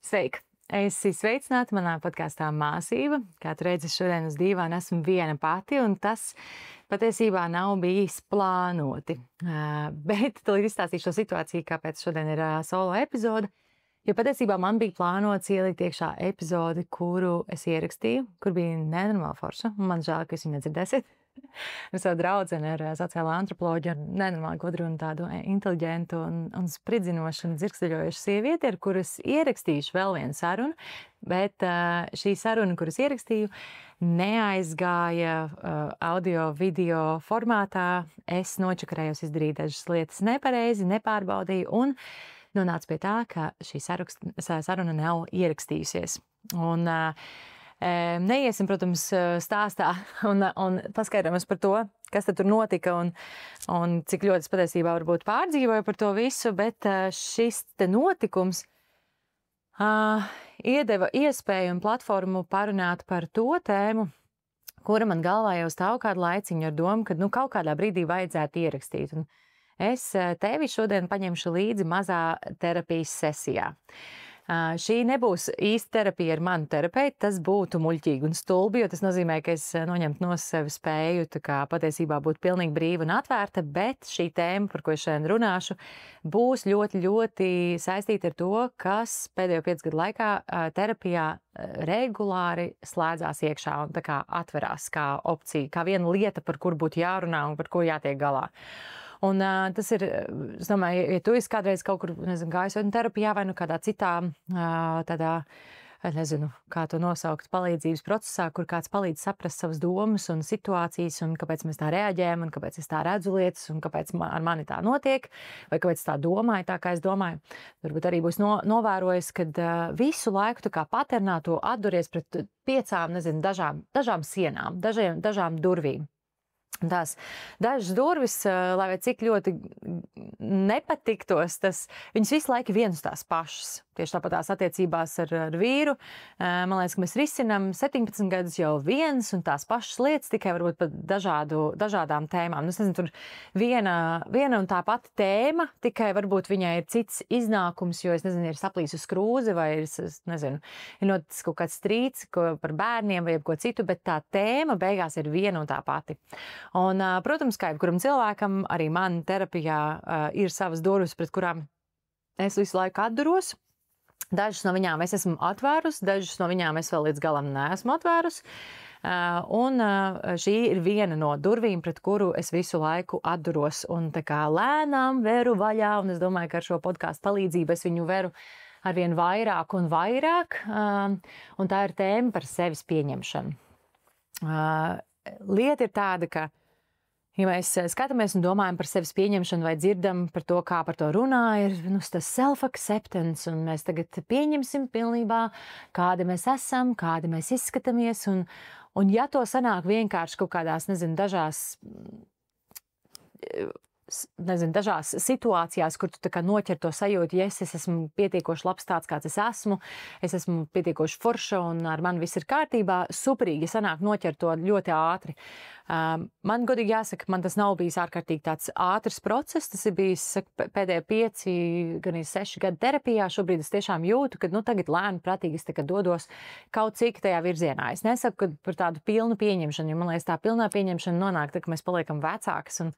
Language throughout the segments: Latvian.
Sveika! Esi sveicināta manā podkāstā Māsība. Katru reizi šodien uz dīvāna esmu viena pati, un tas patiesībā nav bijis plānoti. Bet tad izstāstīšu šo situāciju, kāpēc šodien ir solo epizode. Jo patiesībā man bija plānots ielikt iekšā epizodi, kuru es ierakstīju, kur bija nenormāla forša. Man žēl, ka jūs viņu nedzirdēsiet. Ar savu draudzeni, ar sociālo antropoloģiju, ar nenormāli gudru un tādu inteliģentu un spridzinošu un dzirksteļojušu sievieti, ar kuras ierakstīšu vēl vienu sarunu, bet šī saruna, kuras ierakstīju, neaizgāja audio, video formātā. Es nočakarējos izdarīt dažas lietas nepareizi, nepārbaudīju un nonācu pie tā, ka šī saruna nav ierakstījusies. Un neiesim, protams, stāstā un paskaidrojamies par to, kas tad tur notika un cik ļoti es patiesībā varbūt pārdzīvoju par to visu, bet šis te notikums iedeva iespēju un platformu parunāt par to tēmu, kura man galvā jau stāv kādu laiciņu ar domu, ka kaut kādā brīdī vajadzētu ierakstīt. Un es tevi šodien paņemšu līdzi mazā terapijas sesijā. Šī nebūs īsta terapija ar manu terapeitu, tas būtu muļķīgi un stulbi, jo tas nozīmē, ka es noņemtu no sevi spēju tā kā patiesībā būt pilnīgi brīva un atvērta, bet šī tēma, par ko es šodien runāšu, būs ļoti, ļoti saistīta ar to, kas pēdējo 5 gadu laikā terapijā regulāri slēdzās iekšā un tā kā atverās kā opcija, kā viena lieta, par kur būtu jārunā un par ko jātiek galā. Un tas ir, es domāju, ja tu esi kādreiz kaut kur, nezinu, gājis vai terapijā vai kādā citā tādā, nezinu, kā to nosaukt, palīdzības procesā, kur kāds palīdz saprast savas domas un situācijas un kāpēc mēs tā reaģējam un kāpēc es tā redzu lietas un kāpēc ar mani tā notiek vai kāpēc tā domāju tā, kā es domāju. Varbūt arī būs novērojis, kad visu laiku tā kā paternā to atduries pret 5, nezinu, dažām sienām, dažām durvīm. Tās dažas durvis, lai cik ļoti nepatiktos, viņas visu laiku vienas tās pašas. Tieši tāpat tās attiecībās ar vīru. Man liekas, ka mēs risinām 17 gadus jau viens un tās pašas lietas, tikai varbūt par dažādām tēmām. Es nezinu, tur viena un tā pati tēma, tikai varbūt viņai ir cits iznākums, jo, es nezinu, ir saplīsus krūze vai ir noticis kaut kāds strīds par bērniem vai ko citu, bet tā tēma beigās ir viena un tā pati. Un, protams, kā jebkuram cilvēkam, arī man terapijā ir savas durvis, pret kurām es visu laiku atduros. Dažas no viņām es esmu atvērus, dažas no viņām es vēl līdz galam neesmu atvērus. Un šī ir viena no durvīm, pret kuru es visu laiku atduros. Un tā kā lēnām veru vaļā, un es domāju, ka ar šo podkāstu palīdzību es viņu veru arvien vairāk un vairāk. Un tā ir tēma par sevis pieņemšanu. Lieta ir tāda, ka ja mēs skatāmies un domājam par sevis pieņemšanu vai dzirdam par to, kā par to runā, ir tas self-acceptance, un mēs tagad pieņemsim pilnībā, kādi mēs esam, kādi mēs izskatāmies, un ja to sanāk vienkārši kaut kādās, dažās situācijās, kur tu tā kā noķer to sajūtu, es esmu pietiekoši labs tāds, kāds es esmu pietiekoši forša un ar mani viss ir kārtībā, superīgi sanāk noķer to ļoti ātri. Man godīgi jāsaka, man tas nav bijis ārkārtīgi tāds ātrs process, tas ir bijis pēdējo 5, gan 6 gadu terapijā, šobrīd es tiešām jūtu, ka tagad lēni prātīgi es dodos kaut cik tajā virzienā. Es nesaku, ka par tādu pilnu pieņemšanu, jo man liekas, tā pilnā pieņemšana nonāk, tad, ka mēs paliekam vecākas, un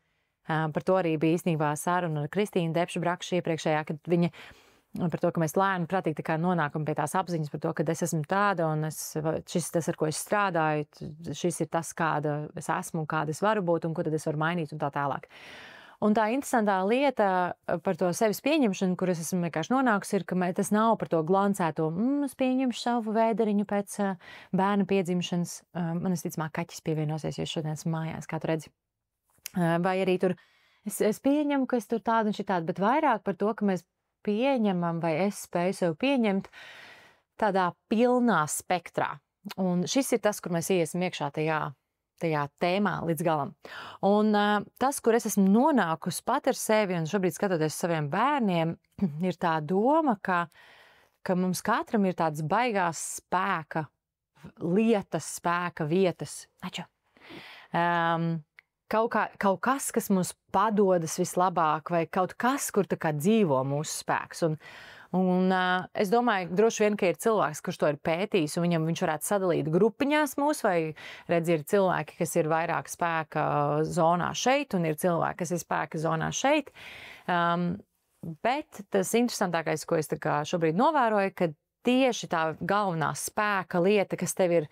par to arī bija īstenībā saruna ar Kristīnu Depšu-Brakšu iepriekšējā, kad viņa par to, ka mēs lēni prātīgi tā kā nonākam pie tās apziņas par to, ka es esmu tāda un šis tas, ar ko es strādāju, šis ir tas, kāda es esmu un kāda es varu būt un ko tad es varu mainīt un tā tālāk. Un tā interesantā lieta par to sevis pieņemšanu, kur es esmu vienkārši nonākusi, ir, ka tas nav par to glancēto, es pieņemšu savu vēderiņu pēc bērna piedzimšanas. Man visticamāk kaķis pievienosies, jo šodien esmu mājās, kā tu redzi. Vai arī tur es pieņemu, ka es tur tādu un šitādu, bet vairāk par to, ka mēs pieņemam vai es spēju sev pieņemt tādā pilnā spektrā. Un šis ir tas, kur mēs iesim iekšā tajā tēmā līdz galam. Un tas, kur es esmu nonākusi pat ar sevi un šobrīd skatoties saviem bērniem, ir tā doma, ka mums katram ir tāds baigās spēka lietas, spēka vietas. Kaut kas mums padodas vislabāk, vai kaut kas, kur tā kā dzīvo mūsu spēks. Un es domāju, droši vien, ka ir cilvēks, kurš to ir pētījis, un viņš varētu sadalīt grupiņās mūs, vai redz, ir cilvēki, kas ir vairāk spēka zonā šeit, un ir cilvēki, kas ir spēka zonā šeit. Bet tas interesantākais, ko es tā kā šobrīd novēroju, ka tieši tā galvenā spēka lieta, kas tev ir,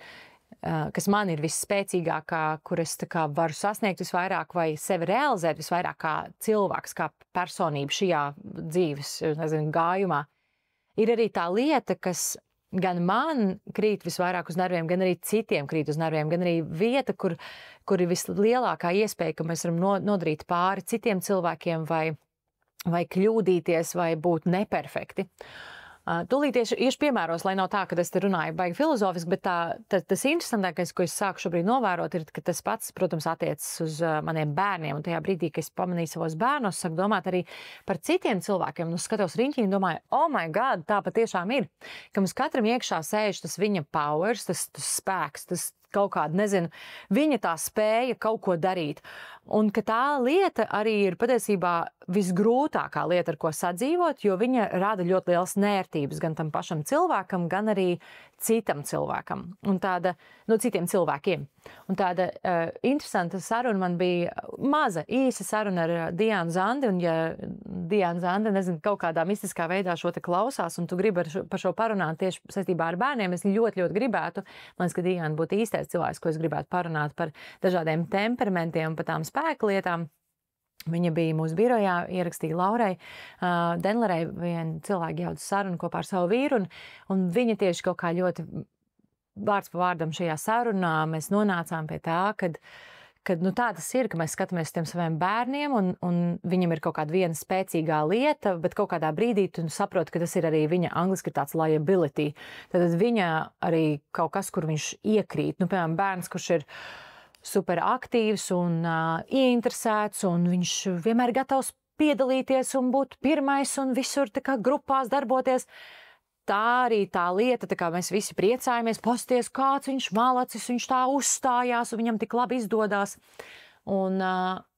kas man ir visspēcīgākā, kur es tā kā varu sasniegt visvairāk vai sevi realizēt visvairāk kā cilvēks, kā personība šajā dzīves, nezinu, gājumā, ir arī tā lieta, kas gan man krīt visvairāk uz nerviem, gan arī citiem krīt uz nerviem, gan arī vieta, kur ir vislielākā iespēja, ka mēs varam nodarīt pāri citiem cilvēkiem vai kļūdīties, vai būt neperfekti. Tūlīt iešu piemēros, lai nav tā, ka es te runāju baigi filozofiski, bet tas interesantākais, ko es sāku šobrīd novērot, ir, ka tas pats, protams, attiecas uz maniem bērniem. Un tajā brīdī, kad es pamanīju savos bērnos, sāku domāt arī par citiem cilvēkiem. Un skatos riņķī un domāju, oh my God, tā patiešām ir. Ka mums katram iekšā sēž tas viņa powers, tas spēks, tas kaut kāda, nezinu, viņa tā spēja kaut ko darīt. Un ka tā lieta arī ir patiesībā visgrūtākā lieta, ar ko sadzīvot, jo viņa rada ļoti lielas nērtības gan tam pašam cilvēkam, gan arī citam cilvēkam. Un tāda, citiem cilvēkiem. Un tāda interesanta saruna man bija maza, īsa saruna ar Diānu Zandi, un ja Diāna Zanda, nezinu, kaut kādā mistiskā veidā šo te klausās, un tu gribi par šo parunāt tieši saistībā ar bērniem, es ļoti, ļoti gribētu. Man liekas, ka Diāna būtu īstais cilvēks, ko es gribētu parunāt par dažādiem temperamentiem un par tām spēka lietām. Viņa bija mūsu birojā, ierakstīja Laurai Denlerei vienu cilvēku jaudu sarunu kopā ar savu vīru, un viņa tieši kaut kā ļoti vārds pa vārdam šajā sarunā mēs nonācām pie tā, kad tā tas ir, ka mēs skatāmies uz tiem saviem bērniem, un viņam ir kaut kāda viena spēcīgā lieta, bet kaut kādā brīdī tu saproti, ka tas ir arī viņa angliski ir tāds liability. Tad viņa arī kaut kas, kur viņš iekrīt. Piemēram, bērns, kurš ir super aktīvs un ieinteresēts, un viņš vienmēr gatavs piedalīties un būt pirmais un visur tā kā grupās darboties. Tā arī tā lieta, tā kā mēs visi priecājamies, pasties, kāds viņš malacis, viņš tā uzstājās un viņam tik labi izdodās. Un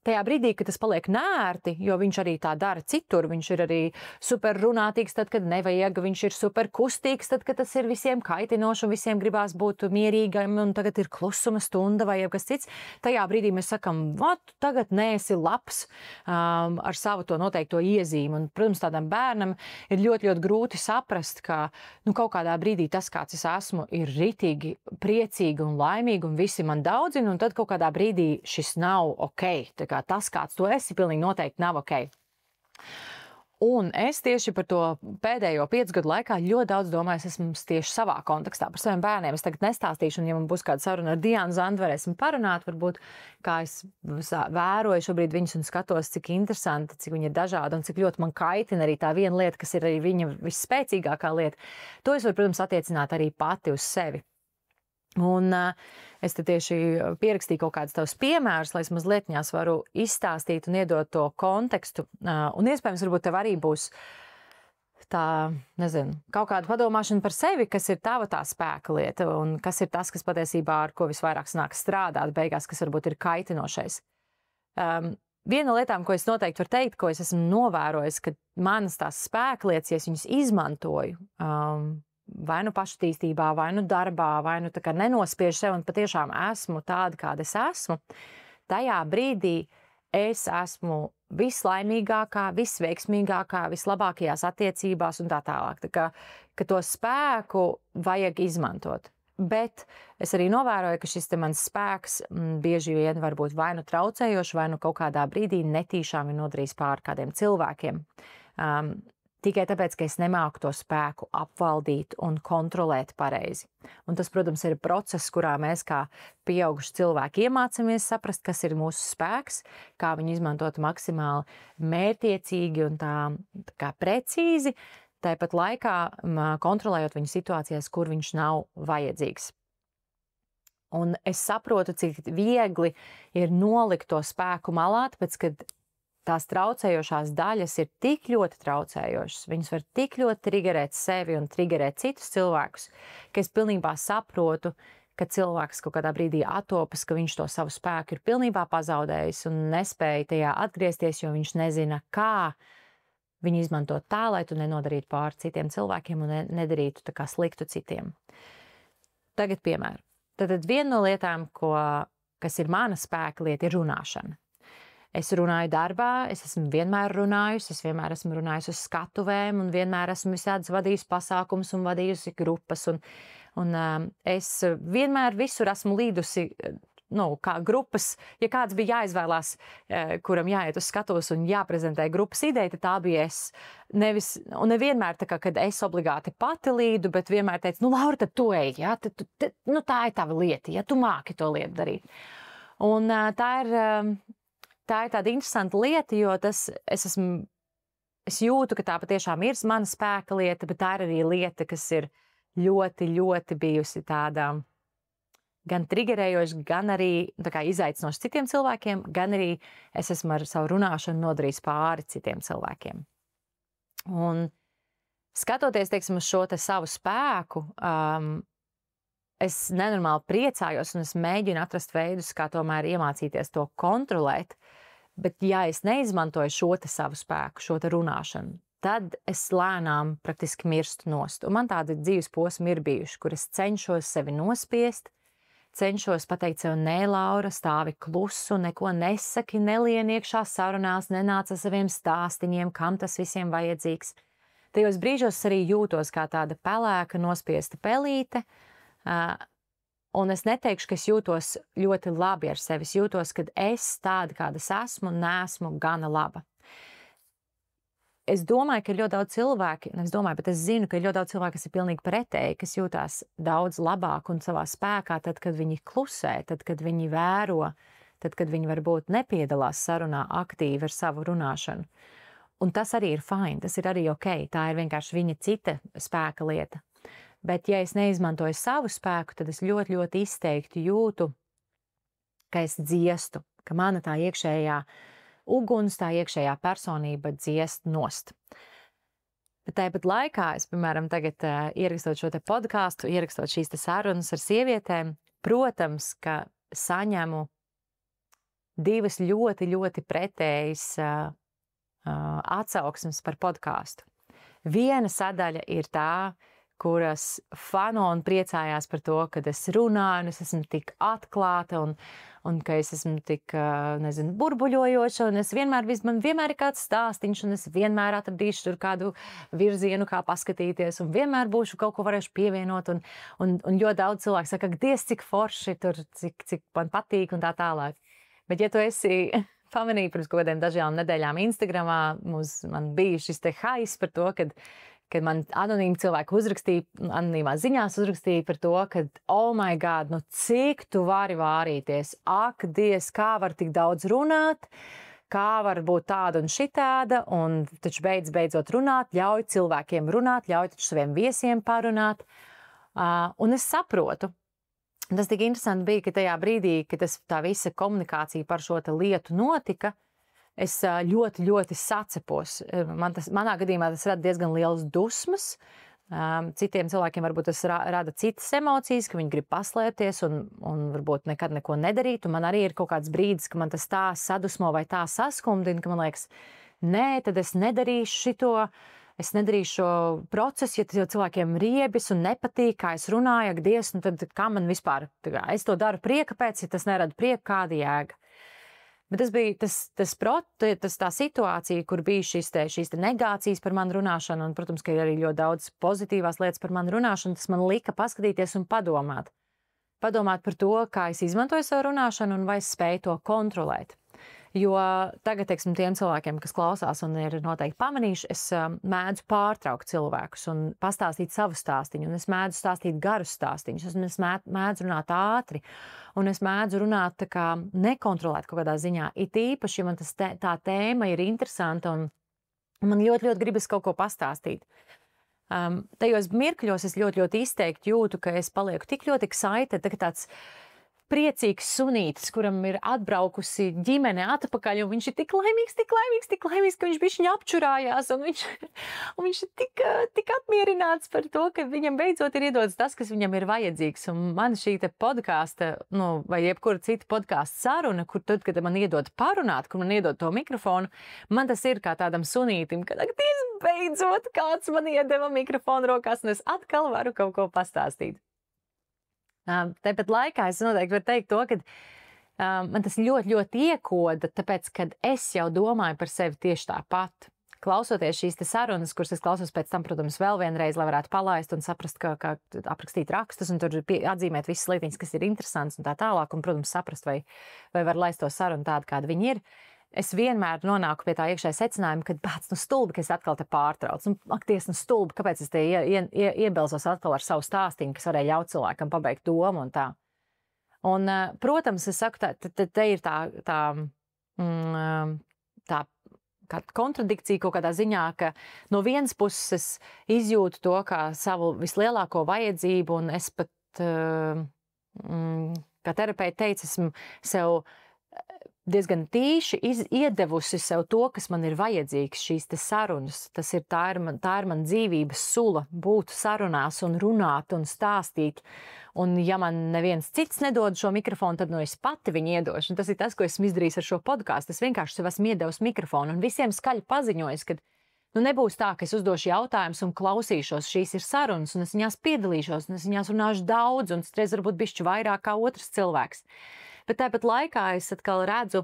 tajā brīdī, kad tas paliek nērti, jo viņš arī tā dara citur, viņš ir arī super runātīgs tad, kad nevajag, viņš ir super kustīgs tad, kad tas ir visiem kaitinoši un visiem gribās būt mierīgam un tagad ir klusuma stunda vai kas cits. Tajā brīdī mēs sakam, tagad neesi labs ar savu to noteikto iezīmi. Un, protams, tādam bērnam ir ļoti, ļoti grūti saprast, ka kaut kādā brīdī tas, kāds es esmu, ir ritīgi, priecīgi un laimīgi un visi man daudzina, un tad kaut kādā brīdī šis nav ok. Tā kā tas, kāds tu esi, pilnīgi noteikti nav ok. Un es tieši par to pēdējo 5 gadu laikā ļoti daudz domāju, esmu tieši savā kontekstā par saviem bērniem. Es tagad nestāstīšu, un ja man būs kāda saruna ar Diānu Zandu, varēsim parunāt, varbūt, kā es vēroju šobrīd viņus un skatos, cik interesanti, cik viņi ir dažādi un cik ļoti man kaitina arī tā viena lieta, kas ir arī viņa visspēcīgākā lieta. To es varu, protams, attiecināt arī pati uz sevi. Un es te tieši pierakstīju kaut kādus tavus piemērus, lai es mazlietņās varu izstāstīt un iedot to kontekstu. Un iespējams, varbūt tev arī būs tā, nezinu, kaut kāda padomāšana par sevi, kas ir tava tā spēka lieta un kas ir tas, kas patiesībā ar ko visvairāk sanāk strādāt beigās, kas varbūt ir kaitinošais. Viena no lietām, ko es noteikti varu teikt, ko es esmu novērojis, ka manas tās spēka lietas, ja es viņas izmantoju, vai nu pašattīstībā, vai nu darbā, vai nu tā kā nenospiež sev un patiešām esmu tāda, kāda es esmu, tajā brīdī es esmu vislaimīgākā, visveiksmīgākā, vislabākajās attiecībās un tā tālāk. Tā kā, ka to spēku vajag izmantot. Bet es arī novēroju, ka šis te mans spēks bieži vien var būt vai nu traucējošs, vai nu kaut kādā brīdī netīšām ir nodarījis pār kādiem cilvēkiem. Tikai tāpēc, ka es nemāku to spēku apvaldīt un kontrolēt pareizi. Un tas, protams, ir process, kurā mēs kā pieauguši cilvēki iemācāmies saprast, kas ir mūsu spēks, kā viņu izmantot maksimāli mērķiecīgi un tā kā precīzi, tāpat laikā kontrolējot viņu situācijās, kur viņš nav vajadzīgs. Un es saprotu, cik viegli ir nolikt to spēku malā, tāpēc, kad tās traucējošās daļas ir tik ļoti traucējošas, viņas var tik ļoti triggerēt sevi un triggerēt citus cilvēkus, ka es pilnībā saprotu, ka cilvēks kaut kādā brīdī atopas, ka viņš to savu spēku ir pilnībā pazaudējis un nespēja tajā atgriezties, jo viņš nezina, kā Viņi izmanto tā, lai tu nenodarītu pāri citiem cilvēkiem un nedarītu tā kā sliktu citiem. Tagad piemēru. Tad viena no lietām, kas ir mana spēka lieta, ir runāšana. Es runāju darbā, es esmu vienmēr runājusi, es vienmēr esmu runājusi uz skatuvēm un vienmēr esmu visādas vadījusi pasākums un vadījusi grupas. Un es vienmēr visur esmu līdusi, kā grupas, ja kāds bija jāizvēlās, kuram jāiet uz skatuves un jāprezentē grupas ideja, tad tā bija es. Un nevienmēr tā kā, kad es obligāti pati līdu, bet vienmēr teicu, Laura, tad tu ej, ja? Tā ir tava lieta, ja tu māki to lietu darīt. Un tā ir tāda interesanta lieta, jo es jūtu, ka tā patiešām ir mana spēka lieta, bet tā ir arī lieta, kas ir ļoti, ļoti bijusi tāda gan triggerējoša, gan arī izaicinoša citiem cilvēkiem, gan arī es esmu ar savu runāšanu nodarījis pāri citiem cilvēkiem. Un skatoties, teiksim, uz šo te savu spēku, es nenormāli priecājos un es mēģinu atrast veidus, kā tomēr iemācīties to kontrolēt, bet ja es neizmantoju šo te savu spēku, šo te runāšanu, tad es lēnām praktiski mirstu nost. Un man tādi dzīves posmi ir bijuši, kur es cenšos sevi nospiest, cenšos pateikt sev, nē, Laura, stāvi klusu, neko nesaki, nelien iekšā sarunās, nenāc ar saviem stāstiņiem, kam tas visiem vajadzīgs. Tajos brīžos arī jūtos kā tāda pelēka, nospiesta pelīte, un es neteikšu, ka es jūtos ļoti labi ar sevi. Es jūtos, ka es tāda, kāda es esmu, neesmu gana laba. Es domāju, ka ir ļoti daudz cilvēki, bet es zinu, ka ir ļoti daudz cilvēku, kas ir pilnīgi pretēji, kas jūtās daudz labāk un savā spēkā, tad, kad viņi klusē, tad, kad viņi vēro, tad, kad viņi varbūt nepiedalās sarunā aktīvi ar savu runāšanu. Un tas arī ir fine, tas ir arī ok, tā ir vienkārši viņa cita spēka lieta. Bet ja es neizmantoju savu spēku, tad es ļoti, ļoti izteikti jūtu, ka es dziestu, ka mana tā iekšējā uguns, tā iekšējā personība dziest nost. Bet tāpat laikā es, piemēram, tagad ierakstot šo te podkāstu, ierakstot šīs te sarunas ar sievietēm, protams, ka saņemu divas ļoti, ļoti pretējas atsauksmes par podkāstu. Viena sadaļa ir tā, kuras fano un priecājās par to, kad es runāju, un es esmu tik atklāta, un ka es esmu tik, burbuļojoša, un man vienmēr ir kāds stāstiņš, un es vienmēr atradīšu tur kādu virzienu, kā paskatīties, un vienmēr būšu kaut ko varēšu pievienot, un ļoti daudz cilvēku saka, Dievs, cik forši tur, cik man patīk, un tā tālāk. Bet ja tu esi pamanīji pirms kaut kādiem dažām nedēļām Instagramā, man bija šis te hais par to, kad man anonīmi cilvēki uzrakstīja, anonīmās ziņās uzrakstīja par to, ka, oh my God, cik tu vari vārīties, ak, Dievs, kā var tik daudz runāt, kā var būt tāda un šitāda, un taču beidzot runāt, ļauj cilvēkiem runāt, ļauj taču saviem viesiem parunāt. Un es saprotu. Tas tik interesanti bija, ka tajā brīdī, kad tā visa komunikācija par šo te lietu notika, es ļoti, ļoti sacepos. Manā gadījumā tas rada diezgan lielas dusmas. Citiem cilvēkiem varbūt tas rada citas emocijas, ka viņi grib paslēpties un varbūt nekad neko nedarīt. Un man arī ir kaut kāds brīdis, ka man tas tā sadusmo vai tā saskumdina, ka man liekas, nē, tad es nedarīšu šito. Es nedarīšu šo procesu, ja cilvēkiem riebis un nepatīk, kā es runāju, ak, Dievs, un tad kā man vispār, es to daru prieka pēc, ja tas nerada prieku, kāda jēga. Bet tas bija tā situācija, kur bija šīs te negācijas par manu runāšanu, un, protams, ka ir arī ļoti daudz pozitīvās lietas par manu runāšanu, tas man lika paskatīties un padomāt. Padomāt par to, kā es izmantoju savu runāšanu un vai es spēju to kontrolēt. Jo tagad, teiksim, tiem cilvēkiem, kas klausās un ir noteikti pamanījuši, es mēdzu pārtraukt cilvēkus un pastāstīt savu stāstiņu, un es mēdzu stāstīt garus stāstiņus, un es mēdzu runāt ātri, un es mēdzu runāt tā kā nekontrolēt kaut kādā ziņā. It īpaši, ja man tā tēma ir interesanta, un man ļoti, ļoti gribas kaut ko pastāstīt. Tajos mirkļos es ļoti, ļoti izteikti jūtu, ka es palieku tik ļoti excited, tāds priecīgs sunītis, kuram ir atbraukusi ģimene atpakaļ, un viņš ir tik laimīgs, ka viņš bišķiņ apčurājās, un viņš ir tik apmierināts par to, ka viņam beidzot ir iedots tas, kas viņam ir vajadzīgs. Un man šī te podkāsta, vai jebkura cita podkāsta saruna, kur tad, kad man iedod parunāt, kur man iedod to mikrofonu, man tas ir kā tādam sunītim, ka beidzot kāds man iedeva mikrofonu rokās, un es atkal varu kaut ko pastāstīt. Tāpat laikā es noteikti varu teikt to, ka man tas ļoti iekoda, tāpēc, kad es jau domāju par sevi tieši tāpat. Klausoties šīs te sarunas, kuras es klausos pēc tam, protams, vēl vienreiz, lai varētu palaist un saprast, kā aprakstīt rakstus un tur atzīmēt visas lietiņas, kas ir interesants un tā tālāk, un, protams, saprast, vai var laist to sarunu tādu, kāda viņi ir. Es vienmēr nonāku pie tā iekšējā secinājuma, ka bāc, stulbi, ka es atkal te pārtraucu. Ak, stulbi, kāpēc es te iebelzos atkal ar savu stāstījumu, kas varēja ļaut cilvēkam pabeigt domu un tā. Un, protams, es saku, te ir tā kā kontradikcija kaut kādā ziņā, ka no vienas puses es izjūtu to kā savu vislielāko vajadzību, un es pat, kā terapeiti teica, esmu sev diezgan tīši iedevusi sev to, kas man ir vajadzīgs, šīs te sarunas. Tā ir man dzīvības sula, būt sarunās un runāt un stāstīt. Un ja man neviens cits nedod šo mikrofonu, tad es pati viņu iedošu. Un tas ir tas, ko esmu izdarījis ar šo podkāstu. Es vienkārši sev esmu iedevusi mikrofonu un visiem skaļi paziņojis, ka nebūs tā, ka es uzdošu jautājumus un klausīšos. Šīs ir sarunas, un es viņās piedalīšos, un es viņās runāšu daudz, un reiz varbūt bišķi vairāk kā otrs cilvēks. Bet tāpat laikā es atkal redzu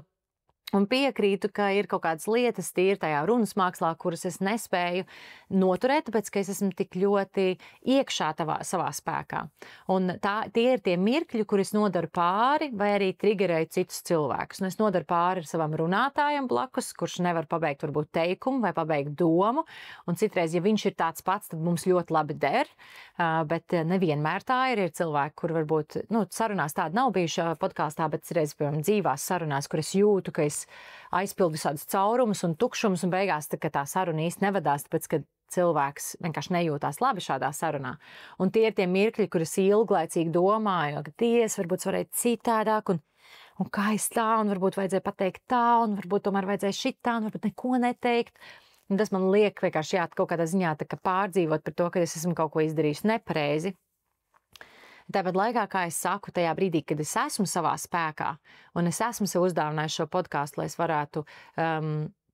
un piekrītu, ka ir kaut kādas lietas tīri tajā runas mākslā, kuras es nespēju noturēt, tāpēc, ka es esmu tik ļoti iekšā savā spēkā. Un tie ir tie mirkļi, kur es nodaru pāri vai arī trigerēju citus cilvēkus. Un es nodaru pāri ar savam runātājam blakus, kurš nevar pabeigt varbūt teikumu vai pabeigt domu. Un citreiz, ja viņš ir tāds pats, tad mums ļoti labi der. Bet nevienmēr tā ir cilvēki, kur varbūt, sarunās tāda nav bijuši podkāstā, bet reiz, piemēram, dzīvās sarunās, kur es jūtu, ka es aizpildu visādus caurumus un tukšumus, un beigās tā saruna īsti nevadās, tāpēc, ka cilvēks vienkārši nejūtās labi šādā sarunā. Un tie ir tie mirkļi, kur es ilglaicīgi domāju, ka varbūt varēja citādāk, un kā es tā, un varbūt vajadzēja pateikt tā, un varbūt tomēr vajadzēja šitā, un varbūt neko neteikt. Un tas man liek vienkārši kaut kādā ziņā pārdzīvot par to, ka es esmu kaut ko izdarījis nepareizi. Tāpat laikā, kā es saku, tajā brīdī, kad es esmu savā spēkā, un es esmu sev uzdāvinājis šo podkāstu, lai es varētu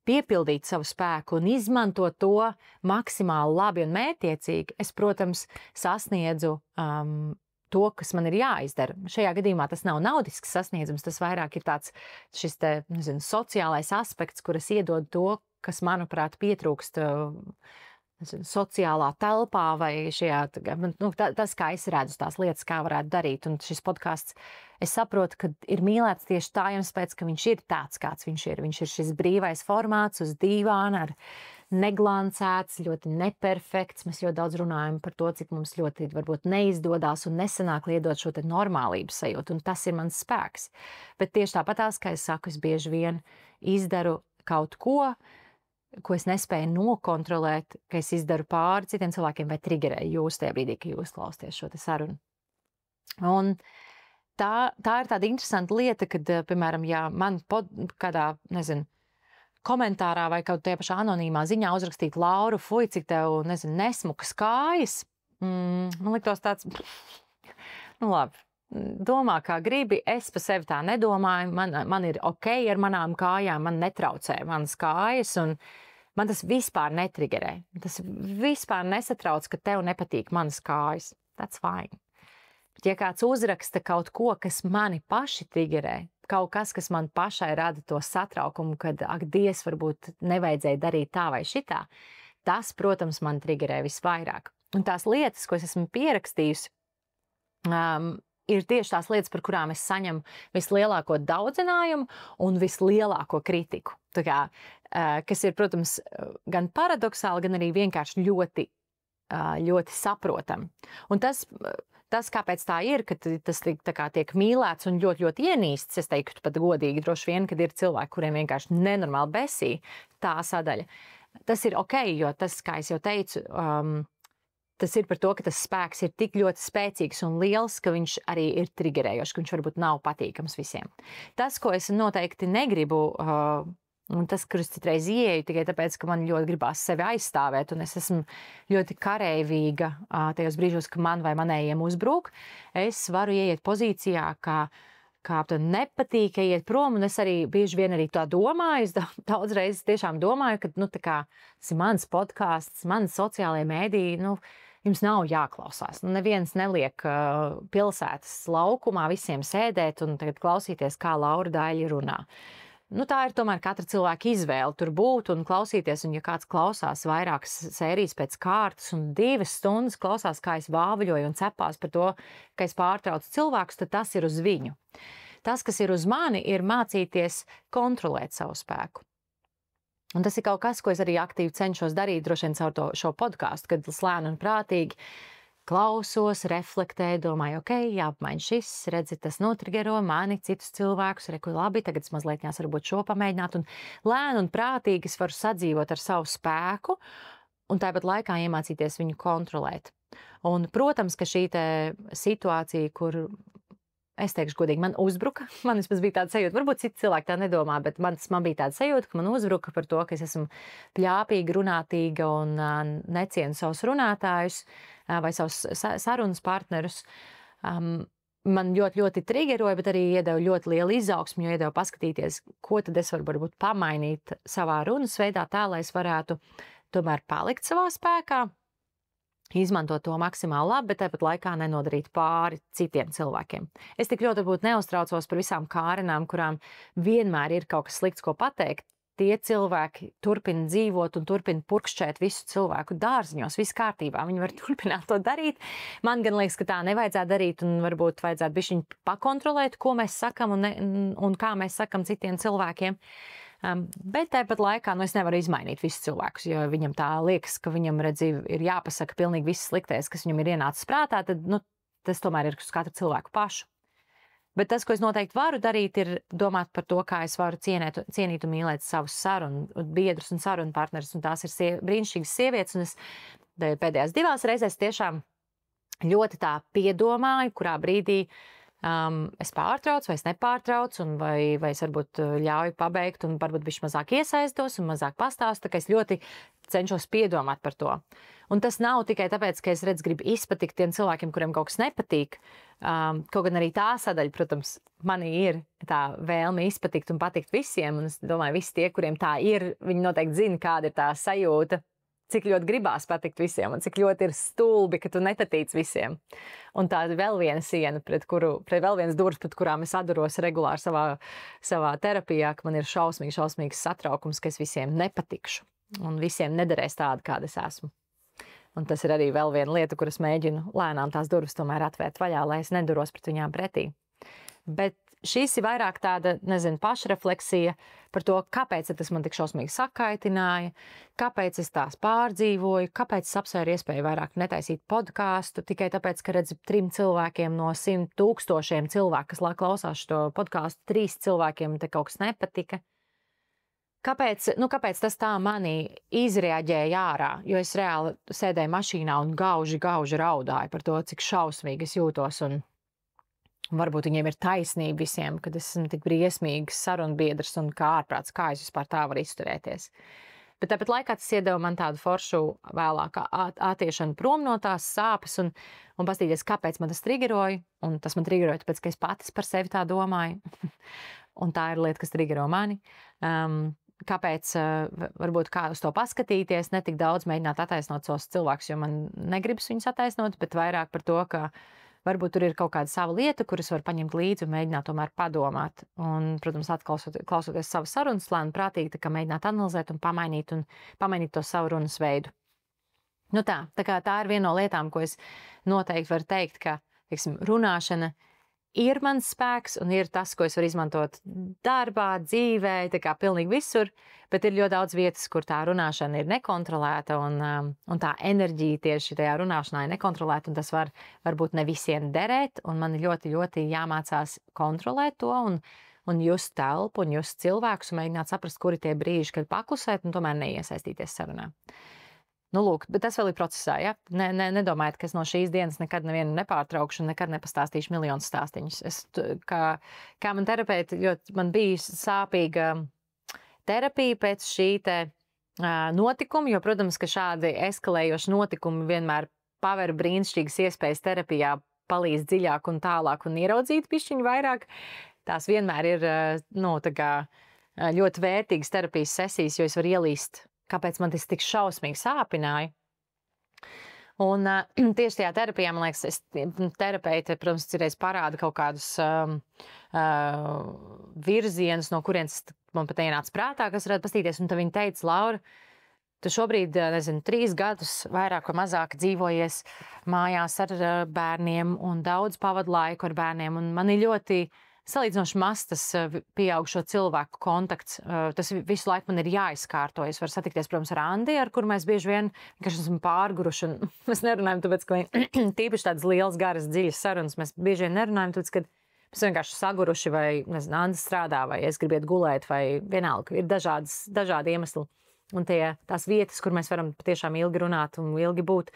piepildīt savu spēku un izmantot to maksimāli labi un mērķtiecīgi, es, protams, sasniedzu to, kas man ir jāizdara. Šajā gadījumā tas nav naudisks sasniedzums, tas vairāk ir tāds šis sociālais aspekts, kur es iedodu to, kas, manuprāt, pietrūkst sociālā telpā vai šajā, tas, kā es redzu tās lietas, kā varētu darīt. Un šis podkāsts, es saprotu, ka ir mīlēts tieši tā jums pēc, ka viņš ir tāds, kāds viņš ir. Viņš ir šis brīvais formāts uz dīvāna ar neglancēts, ļoti neperfekts. Mēs ļoti daudz runājam par to, cik mums ļoti varbūt neizdodas un nesanāk liedot šo te normālības sajūtu, un tas ir mans spēks. Bet tieši tāpatās, kā es saku, es bieži vien izdaru kaut ko es nespēju nokontrolēt, ka es izdaru pāri citiem cilvēkiem vai trigerēju jūs tajā brīdī, ka jūs klausties šo te sarunu. Un tā ir tāda interesanta lieta, kad, piemēram, ja man kādā, komentārā vai kaut tajā pašā anonīmā ziņā uzrakstīt Lauru, fuj, cik tev, nesmukas kājas, man liktos tāds, labi. Domā, kā gribi, es pa sevi tā nedomāju, man ir ok ar manām kājām, man netraucē manas kājas, un man tas vispār netrigerē. Tas vispār nesatrauc, ka tev nepatīk manas kājas. That's fine. Bet ja kāds uzraksta kaut ko, kas mani paši trigerē, kaut kas man pašai rada to satraukumu, kad, ak, Dievs, varbūt nevajadzēja darīt tā vai šitā, tas, protams, man trigerē visvairāk. Un tās lietas, ko es esmu pierakstījusi, ir tieši tās lietas, par kurām es saņemu vislielāko daudzinājumu un vislielāko kritiku. Tā kā, kas ir, protams, gan paradoxāli, gan arī vienkārši ļoti, ļoti saprotami. Un tas, kāpēc tā ir, ka tas tiek mīlēts un ļoti, ļoti ienīsts, es teiktu pat godīgi, droši vien, kad ir cilvēki, kuriem vienkārši nenormāli besī tā sadaļa. Tas ir ok, jo tas, kā es jau teicu, tas ir par to, ka tas spēks ir tik ļoti spēcīgs un liels, ka viņš arī ir triggerējošs, ka viņš varbūt nav patīkams visiem. Tas, ko es noteikti negribu, un tas, kur es citreiz ieeju tikai tāpēc, ka man ļoti gribās sevi aizstāvēt, un es esmu ļoti kareivīga tajos brīžos, ka man vai manējiem uzbrūk, es varu ieiet pozīcijā, kā tad nepatīk, ka iet prom, un es arī bieži vien arī tā domāju, es daudz reizes tiešām domāju, ka, tā kā tas ir mans podkāsts, mans sociālajie mēdīji, jums nav jāklausās. Neviens neliek pilsētas laukumā visiem sēdēt un tagad klausīties, kā Laura Daļa runā. Tā ir tomēr katra cilvēka izvēle tur būt un klausīties, un ja kāds klausās vairākas sērijas pēc kārtas un 2 stundas klausās, kā es vāvuļoju un cepās par to, ka es pārtraucu cilvēkus, tad tas ir uz viņu. Tas, kas ir uz mani, ir mācīties kontrolēt savu spēku. Un tas ir kaut kas, ko es arī aktīvi cenšos darīt, droši vien caur šo podkāstu, kad lēni un prātīgi klausos, reflektēju, domāju, ok, jāapmaiņ šis, redzi, tas notrigero mani, citus cilvēkus, reku labi, tagad es mazliet jās varbūt šo pamēģināt, un lēni un prātīgi es varu sadzīvot ar savu spēku, un tāpat laikā iemācīties viņu kontrolēt. Un, protams, ka šī situācija, kur es teikšu godīgi, man uzbruka, man vismaz bija tāda sajūta, varbūt citi cilvēki tā nedomā, bet man bija tāda sajūta, ka man uzbruka par to, ka es esmu pļāpīga, runātīga un necienu savus runātājus vai savus sarunas partnerus. Man ļoti, ļoti triggeroja, bet arī iedeva ļoti lielu izaugsmu, jo iedeva paskatīties, ko tad es varu varbūt pamainīt savā runas veidā tā, lai es varētu tomēr palikt savā spēkā, izmantot to maksimāli labi, bet tāpat laikā nenodarīt pāri citiem cilvēkiem. Es tik ļoti varbūt neuztraucos par visām kārenām, kurām vienmēr ir kaut kas slikts, ko pateikt. Tie cilvēki turpina dzīvot un turpina purkšķēt visu cilvēku dārziņos, viss kārtībā. Viņi var turpināt to darīt. Man gan liekas, ka tā nevajadzētu darīt un varbūt vajadzētu bišķiņ pakontrolēt, ko mēs sakam un kā mēs sakam citiem cilvēkiem. Bet tāpat laikā es nevaru izmainīt visus cilvēkus, jo viņam tā liekas, ka viņam ir jāpasaka pilnīgi viss sliktais, kas viņam ir ienācis prātā, tad tas tomēr ir uz katru cilvēku pašu. Bet tas, ko es noteikti varu darīt, ir domāt par to, kā es varu cienīt un mīlēt savus sarunu biedrus un sarunu partnerus, un tās ir brīnišķīgas sievietes, un es pēdējās 2 reizēs tiešām ļoti tā piedomāju, kurā brīdī es pārtraucu, vai es nepārtraucu, vai es varbūt ļauju pabeigt un varbūt bišķi mazāk iesaistos un mazāk pastāstu, tā kā es ļoti cenšos piedomāt par to. Un tas nav tikai tāpēc, ka es gribu izpatikt tiem cilvēkiem, kuriem kaut kas nepatīk. Kaut gan arī tā sadaļa, protams, manī ir tā vēlme izpatikt un patikt visiem, un es domāju, visi tie, kuriem tā ir, viņi noteikti zina, kāda ir tā sajūta, cik ļoti gribās patikt visiem, un cik ļoti ir stulbi, ka tu nepatīc visiem. Un tā ir vēl viena siena, pret vēl viens durvis, pret kurām es atduros regulāri savā terapijā, ka man ir šausmīgs satraukums, ka es visiem nepatikšu, un visiem nederēs tāda, kāda es esmu. Un tas ir arī vēl viena lieta, kuras mēģinu lēnām tās durvis tomēr atvērt vaļā, lai es neduros pret viņām pretī. Bet šīs ir vairāk tāda, pašrefleksija par to, kāpēc tas man tik šausmīgi sakaitināja, kāpēc es tās pārdzīvoju, kāpēc es apsvēru iespēju vairāk netaisīt podkāstu, tikai tāpēc, ka redzu 3 cilvēkiem no 100 000 cilvēku, kas klausās šo podkāstu, 3 cilvēkiem te kaut kas nepatika. Kāpēc tas tā manī izreaģēja ārā? Jo es reāli sēdēju mašīnā un gauži raudāju par to, cik šausmīgi es jūtos. Un varbūt viņiem ir taisnība visiem, kad es esmu tik briesmīgs sarunbiedrs un kā ārprāts, kā es vispār tā varu izturēties. Bet tāpat laikā tas iedeva man tādu foršu vēlāk attiešanu prom no tās sāpes un pastīties, kāpēc man tas triggeroja. Un tas man triggeroja, tāpēc, ka es pati par sevi tā domāju. Un tā ir lieta, kas triggero mani. Kāpēc varbūt kā uz to paskatīties, ne tik daudz mēģināt attaisnot savus cilvēkus, jo man negribas viņus attaisnot, bet vairāk par to, ka varbūt tur ir kaut kāda sava lieta, kuras var paņemt līdzi un mēģināt tomēr padomāt. Un, protams, klausoties savu sarunas lēni prātīgi, tā kā mēģināt analizēt un pamainīt to savu runas veidu. Tā ir viena no lietām, ko es noteikti varu teikt, ka, runāšana ir mans spēks un ir tas, ko es varu izmantot darbā, dzīvē, pilnīgi visur, bet ir ļoti daudz vietas, kur tā runāšana ir nekontrolēta un tā enerģija tieši tajā runāšanā ir nekontrolēta, un tas varbūt ne visiem derēt, un man ļoti, ļoti jāmācās kontrolēt to un just telpu un just cilvēkus un mēģināt saprast, kuri tie brīži, kad paklusēt un tomēr neiesaistīties sarunā. Nu, lūk, bet tas vēl ir procesā, ja? Nedomājiet, ka es no šīs dienas nekad nevienu nepārtraukšu un nekad nepastāstīšu miljonus stāstiņus. Kā man terapeiti, ļoti man bija sāpīga terapija pēc šī te notikuma, jo, protams, ka šādi eskalējoši notikumi vienmēr paver brīnišķīgas iespējas terapijā palīdz dziļāk un tālāk un ieraudzīt pišķiņu vairāk. Tās vienmēr ir, tā kā ļoti vērtīgas terapijas sesijas, jo es varu ielīst, kāpēc man tas tik šausmīgi sāpināja. Un tieši tajā terapijā, man liekas, terapeite, protams, cirreiz parāda kaut kādus virzienus, no kurienes man pat ienāca prātā, kas varētu pastīties. Un tad viņa teica, Laura, tu šobrīd, 3 gadus vairāk vai mazāk dzīvojies mājās ar bērniem un daudz pavadu laiku ar bērniem. Un man ir ļoti salīdzinoši maz tas pieaugušo cilvēku kontakts. Tas visu laiku man ir jāizkārto. Es varu satikties, protams, ar Andi, ar kur mēs bieži vien vienkārši esam pārguruši. Un mēs nerunājam, tāpēc, ka tīpaši tādas lielas, garas, dziļas sarunas mēs bieži vien nerunājam, tāpēc, ka mēs vienkārši saguruši vai, nezinu, Andi strādā vai es gribu iet gulēt vai vienalga. Ir dažādi iemesli. Un tās vietas, kur mēs varam patiešām ilgi runāt un ilgi būt,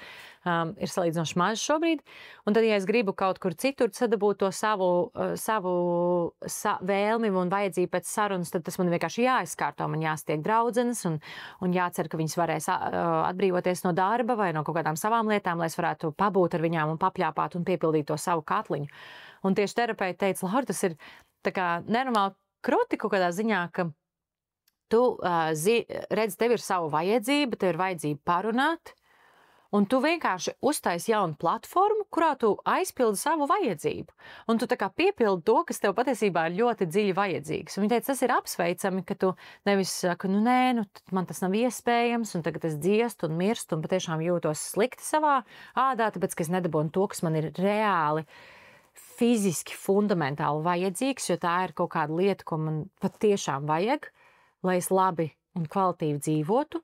ir salīdzinoši maz šobrīd. Un tad, ja es gribu kaut kur citur sadabūt to savu vēlmi un vajadzību pēc sarunas, tad tas man vienkārši jāizkārto. Man jāstiek draudzenes un jācer, ka viņas varēs atbrīvoties no darba vai no kaut kādām savām lietām, lai es varētu pabūt ar viņām un papļāpāt un piepildīt to savu katliņu. Un tieši terapeiti teica, Laura, tas ir tā kā nenormāli kroti kaut kādā ziņā, ka tu redzi, tev ir sava vajadzība, tev ir vajadzība parunāt, un tu vienkārši uztaisi jaunu platformu, kurā tu aizpildi savu vajadzību. Un tu tā kā piepildi to, kas tev patiesībā ir ļoti dziļi vajadzīgs. Un viņa teica, tas ir apsveicami, ka tu nevis saka, man tas nav iespējams, un tagad es dziestu un mirstu, un patiešām jūtos slikti savā ādā, tāpēc, ka es nedabūnu to, kas man ir reāli fiziski, fundamentāli vajadzīgs, jo tā ir kaut kāda lieta, ko man patiešām vajag, lai es labi un kvalitīvi dzīvotu.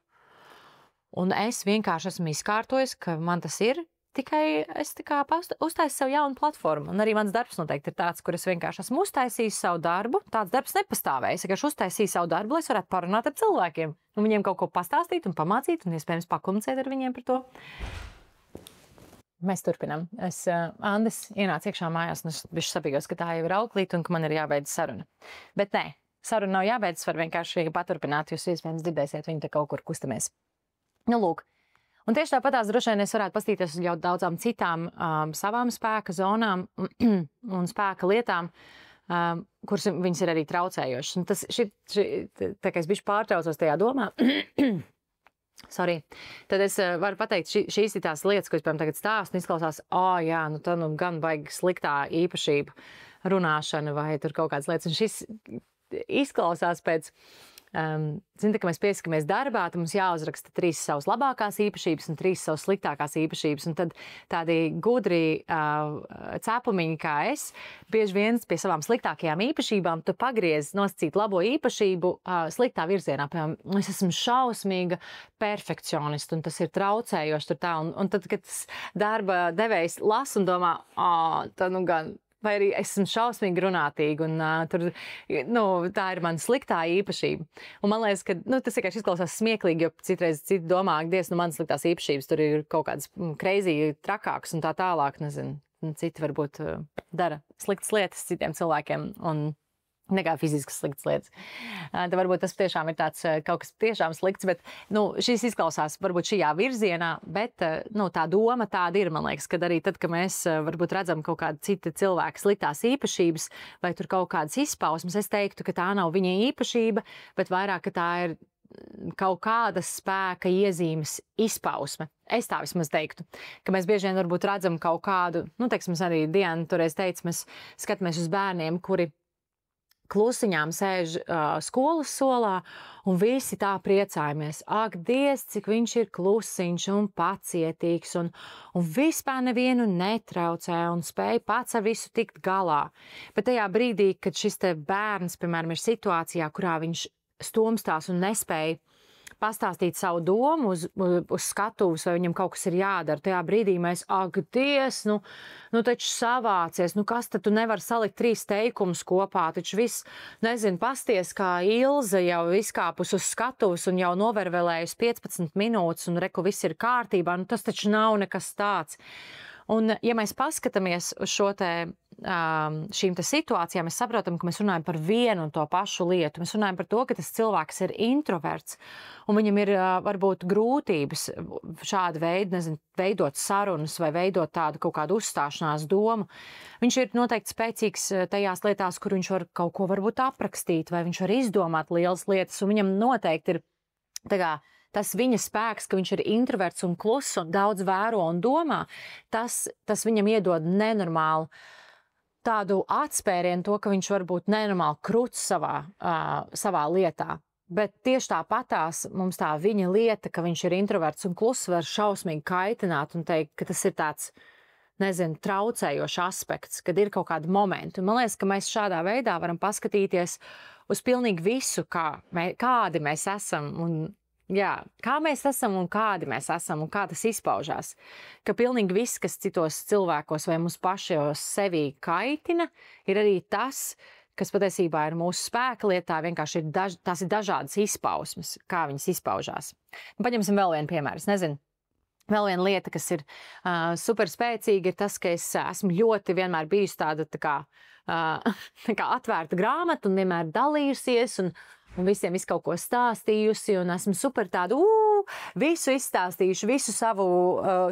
Un es vienkārši esmu izkārtojis, ka man tas ir, tikai es tā kā uztaisu savu jaunu platformu. Un arī mans darbs noteikti ir tāds, kur es vienkārši esmu uztaisījis savu darbu. Tāds darbs nepastāvēja. Es vienkārši uztaisīju savu darbu, lai es varētu parunāt ar cilvēkiem. Un viņiem kaut ko pastāstīt un pamācīt un iespējams pakomunicēt ar viņiem par to. Mēs turpinām. Andis ienāca iekšā mājās un es bišķi sapīgos, ka tā jau ir auklīte un ka man ir jābeidz saruna. Bet nē. Saruna nav jābeidz, var vienkārši paturpināt, jūs iespējams dzirdēsiet viņu te kaut kur kustamies. Nu, lūk. Un tieši tāpatās droši vien es varētu pastīties uz ļoti daudzām citām savām spēka zonām un spēka lietām, kuras viņas ir arī traucējošas. Un tas, tā kā es bišķi pārtraucos tajā domā, sorry, tad es varu pateikt, šīs ir tās lietas, ko es tagad stāstu, un izklausās, jā, tā gan vajag sliktā īpašība runāšana vai tur kaut kādas lietas. Un šis izklausās pēc, ka mēs piesakamies darbā, tad mums jāuzraksta 3 savas labākās īpašības un 3 savas sliktākās īpašības. Un tad tādi gudri cepumiņi kā es, bieži vien pie savām sliktākajām īpašībām tu pagriez nosacīt labo īpašību sliktā virzienā. Piemēram, es esmu šausmīga perfekcionista un tas ir traucējoši tur tā. Un tad, kad tas darba devējs lasa un domā, tad gan vai arī esmu šausmīgi runātīga, un tā ir mana sliktā īpašība. Un man liekas, ka tas vienkārši izklausās smieklīgi, jo citreiz citi domā, ka manas sliktās īpašības tur ir kaut kādas crazy trakākas un tā tālāk, nezinu. Citi varbūt dara sliktas lietas citiem cilvēkiem un nekā fiziskas sliktas lietas. Tad varbūt tas tiešām ir tāds kaut kas tiešām slikts, bet šis izklausās varbūt šajā virzienā, bet tā doma tāda ir, man liekas, kad arī tad, kad mēs varbūt redzam kaut kādu citu cilvēku sliktās īpašības vai tur kaut kādas izpausmes, es teiktu, ka tā nav viņa īpašība, bet vairāk, ka tā ir kaut kāda spēka iezīmes izpausme. Es tā vismaz teiktu, ka mēs bieži vien varbūt redzam kaut kādu, teiksim, arī Diana toreiz teica, mēs skatāmies uz bērniem, kuri klusiņām sēž skolas solā, un visi tā priecājamies. Ak, Dievs, cik viņš ir klusiņš un pacietīgs, un vispār nevienu netraucē, un spēj pats ar visu tikt galā. Bet tajā brīdī, kad šis te bērns, piemēram, ir situācijā, kurā viņš stomstās un nespēja pastāstīt savu domu uz skatuves, vai viņam kaut kas ir jādara. Tajā brīdī mēs, ak, Dievs, nu taču savācies, nu kas tad tu nevar salikt 3 teikumus kopā, taču viss, nezinu, pasties, kā Ilze jau izkāpus uz skatuves un jau novervelējusi 15 minūtes un reku viss ir kārtībā, nu tas taču nav nekas tāds. Un, ja mēs paskatāmies uz šīm situācijām, mēs saprotam, ka mēs runājam par vienu un to pašu lietu. Mēs runājam par to, ka tas cilvēks ir introverts, un viņam ir varbūt grūtības šāda veida, nezinu, veidot sarunas vai veidot tādu kaut kādu uzstāšanās domu. Viņš ir noteikti spēcīgs tajās lietās, kur viņš var kaut ko varbūt aprakstīt, vai viņš var izdomāt lielas lietas, un viņam noteikti ir tas viņa spēks, ka viņš ir introverts un kluss un daudz vēro un domā, tas viņam iedod nenormālu tādu atspērienu to, ka viņš var būt nenormāli kruts savā lietā. Bet tieši tāpatās mums tā viņa lieta, ka viņš ir introverts un kluss, var šausmīgi kaitināt un teikt, ka tas ir tāds, nezinu, traucējošs aspekts, kad ir kaut kādi momenti. Un man liekas, ka mēs šādā veidā varam paskatīties uz pilnīgi visu, kādi mēs esam un jā, kā mēs esam un kādi mēs esam un kā tas izpaužās. Ka pilnīgi viss, kas citos cilvēkos vai mums pašos sevī kaitina, ir arī tas, kas patiesībā ir mūsu spēka lietā, vienkārši tās ir dažādas izpausmes, kā viņas izpaužās. Paņemsim vēl vienu piemēru, es nezinu. Vēl viena lieta, kas ir super spēcīga, ir tas, ka es esmu ļoti vienmēr bijusi tāda kā atvērta grāmata un vienmēr dalījusies un visiem visu kaut ko stāstījusi, un esmu super tādu, visu izstāstījuši, visu savu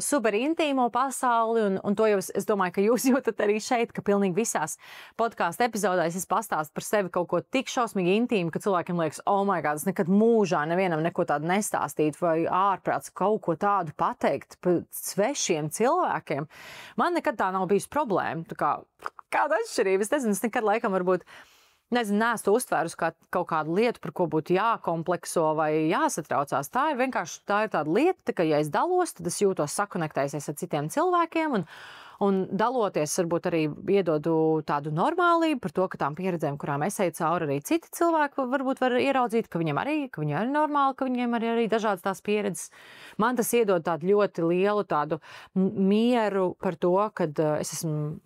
super intīmo pasauli, un to jau es domāju, ka jūs jūtat arī šeit, ka pilnīgi visās podkāstu epizodēs es pastāstu par sevi kaut ko tik šausmīgi intīmu, ka cilvēkiem liekas, oh my God, es nekad mūžā nevienam neko tādu nestāstītu vai ārprāts kaut ko tādu pateikt par svešiem cilvēkiem. Man nekad tā nav bijis problēma. Kāda atšķirība? Es nezinu, es nekad laikam varbūt neesmu to uztvērusi kā kaut kādu lietu, par ko būtu jākomplekso vai jāsatraucās. Tā ir tāda lieta, ka ja es dalos, tad es jūtos sakonektējusies ar citiem cilvēkiem un daloties varbūt arī iedodu tādu normālību par to, ka tām pieredzēm, kurām es eju cauri, arī citi cilvēki varbūt var ieraudzīt, ka viņi ir normāli, ka viņiem arī dažādas tās pieredzes. Man tas iedod tādu ļoti lielu tādu mieru par to, kad es esmu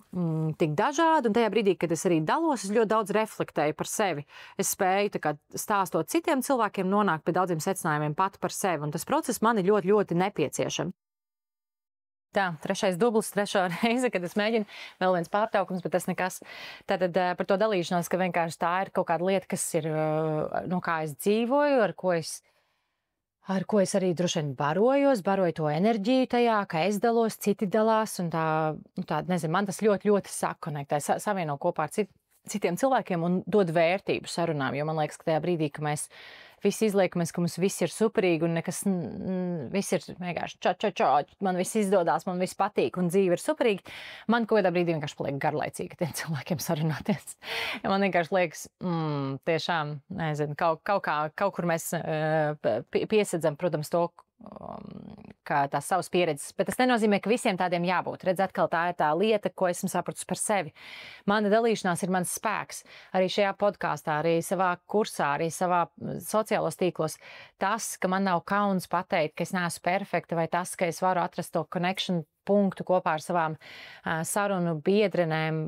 tik dažāda, un tajā brīdī, kad es arī dalos, es ļoti daudz reflektēju par sevi. Es spēju stāstot citiem cilvēkiem nonākt pie daudziem secinājumiem pat par sevi, un tas process man ir ļoti, ļoti nepieciešams. Tā, 3. dublis, 3. reize, kad es mēģinu, vēl viens pārtraukums, bet tas nekas. Tātad par to dalīšanos, ka vienkārši tā ir kaut kāda lieta, kas ir, no kā es dzīvoju, ar ko es arī droši vien baroju to enerģiju tajā, ka es dalos, citi dalās, un nezinu, man tas ļoti, ļoti sakonektē, savieno kopā ar citiem cilvēkiem un dod vērtību sarunām, jo man liekas, ka tajā brīdī, ka mēs visi izliekamies, ka mums viss ir superīgi un nekas, viss ir vienkārši man viss izdodās, man viss patīk un dzīve ir superīgi. Man kaut kādā brīdī vienkārši paliek garlaicīgi tiem cilvēkiem sarunāties. Man vienkārši liekas, tiešām, nezinu, kaut kur mēs piesedzam, protams, to, kā tās savas pieredzes, bet tas nenozīmē, ka visiem tādiem jābūt. Redz, atkal tā ir tā lieta, ko esmu sapratusi par sevi. Mana dalīšanās ir mans spēks. Arī šajā podkāstā, arī savā kursā, arī savā sociālos tīklos. Tas, ka man nav kauns pateikt, ka es neesmu perfekta, vai tas, ka es varu atrast to connection punktu kopā ar savām sarunu biedrenēm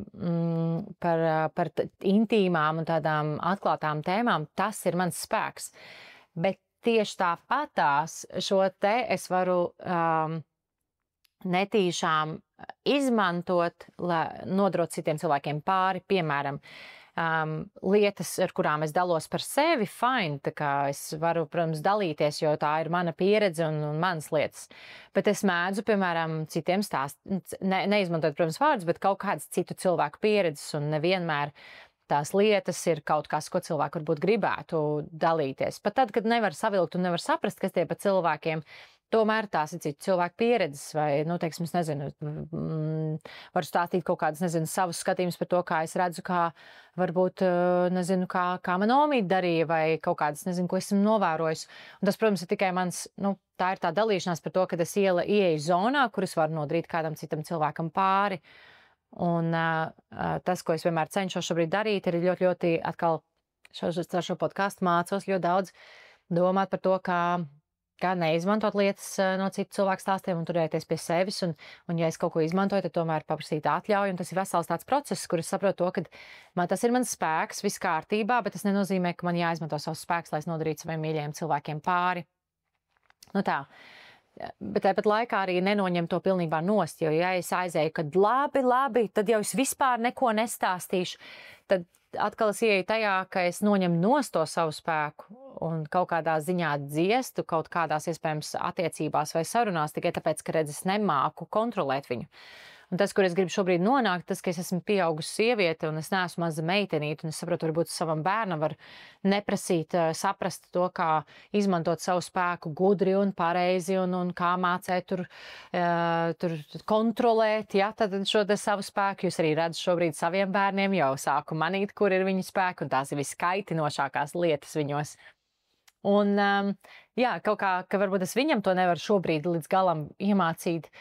par intīmām un tādām atklātām tēmām, tas ir mans spēks. Bet tieši tāpatās šo te es varu netīšām izmantot, lai nodrot citiem cilvēkiem pāri, piemēram, lietas, ar kurām es dalos par sevi, fine, tā kā es varu, protams, dalīties, jo tā ir mana pieredze un manas lietas. Bet es mēdzu, piemēram, citiem neizmantot, protams, vārdus, bet kaut kādas citu cilvēku pieredzes un nevienmēr tās lietas ir kaut kas, ko cilvēki varbūt gribētu dalīties. Pat tad, kad nevar savilkt un nevar saprast, kas tie pa cilvēkiem, tomēr tās ir citu cilvēku pieredzes vai, teiksim, es nezinu, varu stāstīt kaut kādas, nezinu, savus skatījumus par to, kā es redzu, kā varbūt, nezinu, kā man omīte darīja vai kaut kādas, nezinu, ko esmu novērojis. Un tas, protams, ir tikai mans, tā ir tā dalīšanās par to, kad es ieeju zonā, kur es varu nodarīt kādam citam cilvēkam pāri. Un tas, ko es vienmēr cenšos šobrīd darīt, ir ļoti, ļoti atkal ar šo podkāstu mācos ļoti daudz domāt par to, kā neizmantot lietas no citu cilvēku stāstiem un turēties pie sevis. Un ja es kaut ko izmantoju, tad tomēr paprasīt atļauju. Un tas ir vesels tāds process, kur es saprotu to, ka tas ir mans spēks, viss kārtībā, bet tas nenozīmē, ka man jāizmanto savs spēks, lai es nodarītu saviem mīļajiem cilvēkiem pāri. Nu tā. Bet tāpat laikā arī nenoņem to pilnībā nost, jo ja es aizēju, kad labi, tad jau es vispār neko nestāstīšu, tad atkal es ieeju tajā, ka es noņemu nost to savu spēku un kaut kādā ziņā dziestu kaut kādās iespējams attiecībās vai sarunās tikai tāpēc, ka redz, es nemāku kontrolēt viņu. Un tas, kur es gribu šobrīd nonākt, tas, ka es esmu pieaugusi sieviete un es neesmu maza meitenīte, un es saprotu, varbūt savam bērnam var neprasīt, saprast to, kā izmantot savu spēku gudri un pareizi un kā mācēt tur kontrolēt, ja, tad šo te savu spēku jūs arī redzat šobrīd saviem bērniem, jau sāku manīt, kur ir viņu spēku, un tās ir viskaitinošākās lietas viņos. Un, jā, kaut kā, ka varbūt es viņam to nevaru šobrīd līdz galam iemācīt,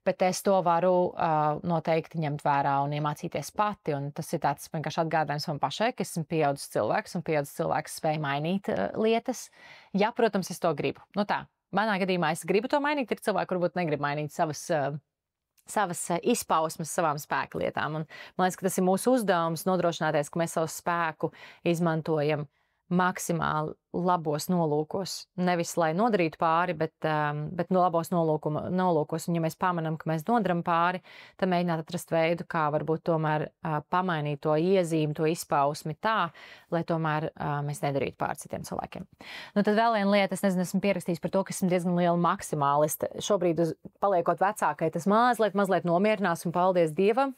bet es to varu noteikti ņemt vērā un iemācīties pati. Un tas ir tāds vienkārši atgādājums man pašai, ka esmu pieaudzis cilvēks, un pieaudzis cilvēks spēj mainīt lietas. Ja, protams, es to gribu. Nu tā, manā gadījumā es gribu to mainīt, ir cilvēki, varbūt negrib mainīt savas izpausmes savām spēka lietām. Un man liekas, ka tas ir mūsu uzdevums nodrošināties, ka mēs savu spēku izmantojam maksimāli labos nolūkos. Nevis, lai nodarītu pāri, bet no labos nolūkos. Un ja mēs pamanām, ka mēs nodaram pāri, tad mēģināt atrast veidu, kā varbūt tomēr pamainīt to iezīmi, to izpausmi tā, lai tomēr mēs nedarītu pāri citiem cilvēkiem. Nu, tad vēl viena lieta, es nezinu, esmu pierakstījis par to, ka esmu diezgan liela maksimāliste. Šobrīd, paliekot vecākai, tas mazliet nomierinās un paldies Dievam.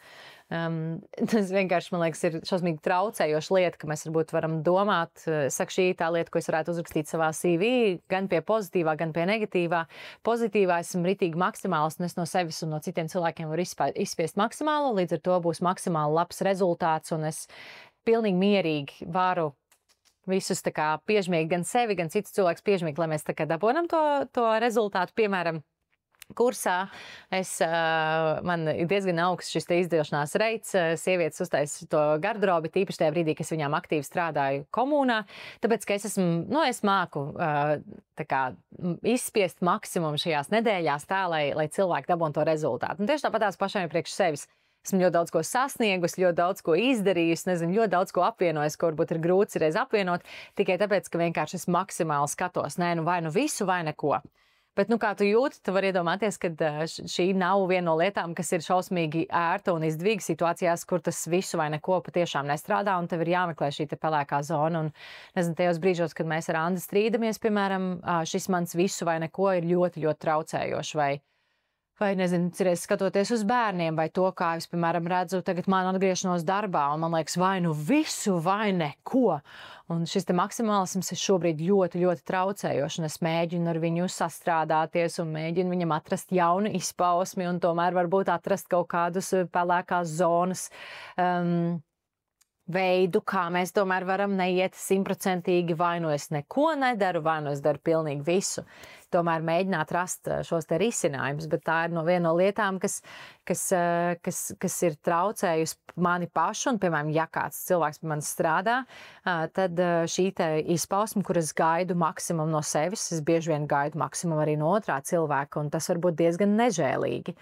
Tas vienkārši, man liekas, ir šausmīgi traucējoša lieta, ka mēs varbūt varam domāt, saka, šī tā lieta, ko es varētu uzrakstīt savā CV, gan pie pozitīvā, gan pie negatīvā. Pozitīvā esmu ritīgi maksimāls, un es no sevis un no citiem cilvēkiem varu izspiest maksimālo, līdz ar to būs maksimāli labs rezultāts, un es pilnīgi mierīgi varu visus tā kā piežmīgi, gan sevi, gan citus cilvēkus piežmīgi, lai mēs tā kā dabonam to rezultātu, piemēram, kursā. Man ir diezgan augsts šis te izdzīvošanās reits. Sievietes uztaisa to garderobi, tīpaši tajā brīdī, kad es viņām aktīvi strādāju komunā. Tāpēc, ka es māku tā kā izspiest maksimumu šajās nedēļās tā, lai cilvēki dabūtu to rezultātu. Un tieši tāpat tās pašiem priekš sevis. Esmu ļoti daudz ko sasniegusi, ļoti daudz ko izdarījusi, nezinu, ļoti daudz ko apvienojusi, ko varbūt ir grūts reiz apvienot, tikai tāpēc, ka vienkārši es maksimāli skatos, vai nu visu, vai neko. Bet, kā tu jūti, tu vari iedomāties, ka šī nav viena no lietām, kas ir šausmīgi ērta un izdevīga situācijās, kur tas visu vai neko patiešām nestrādā, un tev ir jāmeklē šī te pelēkā zona. Un, nezinu, tajos brīžos, kad mēs ar Andi strīdamies, piemēram, šis mans visu vai neko ir ļoti, ļoti traucējoši. Vai nezinu, cerēs skatoties uz bērniem, vai to, kā es, piemēram, redzu tagad manu atgriešanos darbā, un man liekas, vai nu visu, vai neko. Un šis te maksimālisms ir šobrīd ļoti, ļoti traucējoši, un es mēģinu ar viņu sastrādāties, un mēģinu viņam atrast jaunu izpausmi, un tomēr varbūt atrast kaut kādus pelēkās zonas veidu, kā mēs tomēr varam neiet 100%, vai nu es neko nedaru, vai nu es daru pilnīgi visu. Tomēr mēģināt rast šos te risinājumus, bet tā ir viena no lietām, kas ir traucējusi mani pašu, un, piemēram, ja kāds cilvēks pie manis strādā, tad šī te izpausme, kur es gaidu maksimumu no sevis, es bieži vien gaidu maksimumu arī no otrā cilvēka, un tas var būt diezgan nežēlīgi.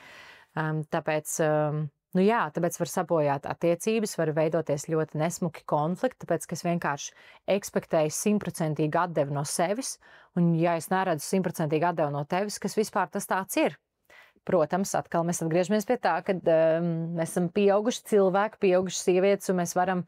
Tāpēc var sabojāt attiecības, var veidoties ļoti nesmuki konflikti, tāpēc, ka es vienkārši ekspektēju 100% atdevi no sevis, un ja es neredzu 100% atdevi no tevis, kas vispār tas tāds ir? Protams, atkal mēs atgriežamies pie tā, ka mēs esam pieauguši cilvēki, pieauguši sievietes, un mēs varam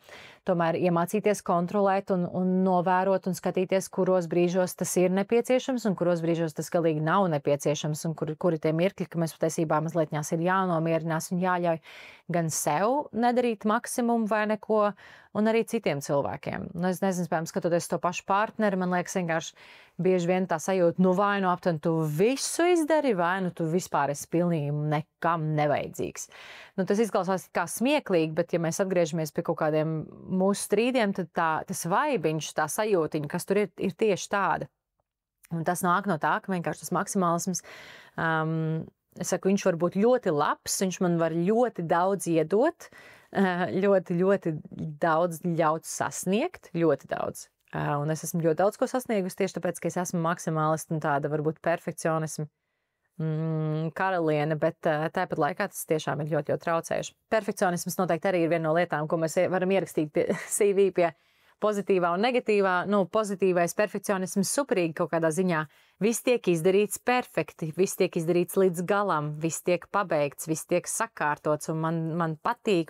tomēr iemācīties kontrolēt un novērot un skatīties, kuros brīžos tas ir nepieciešams un kuros brīžos tas galīgi nav nepieciešams, un kuri tie mirkļi, ka mēs patiesībā mazliet ir jānomierinās un jāļauj gan sev nedarīt maksimumu vai neko, un arī citiem cilvēkiem. Es nezinu, spējams, skatoties to pašu partneri, man liekas vienkārši bieži vien tā sajūta, vai nu aptuveni tu visu izdari, vai nu tu vispār esi pilnīgi nekam nevajadzīgs. Tas izklausās kā smieklīgi, bet ja mēs atgriežamies pie kaut kādiem mūsu strīdiem, tad tas vaibiņš, tā sajūtiņa, kas tur ir tieši tāda. Un tas nāk no tā, ka vienkārši tas maksimālisms, es saku, viņš var būt ļoti labs, viņš man var ļoti daudz iedot, ļoti, ļoti daudz ļaut sasniegt, ļoti daudz. un es esmu ļoti daudz ko sasniegusi tieši tāpēc, ka es esmu maksimālisti un tāda varbūt perfekcionismu karaliene, bet tāpat laikā tas tiešām ir ļoti, ļoti traucējuši. Perfekcionisms noteikti arī ir viena no lietām, ko mēs varam ierakstīt pie CV, pie pozitīvā un negatīvā. Pozitīvais perfekcionisms superīgi kaut kādā ziņā. Viss tiek izdarīts perfekti, viss tiek izdarīts līdz galam, viss tiek pabeigts, viss tiek sakārtots, un man patīk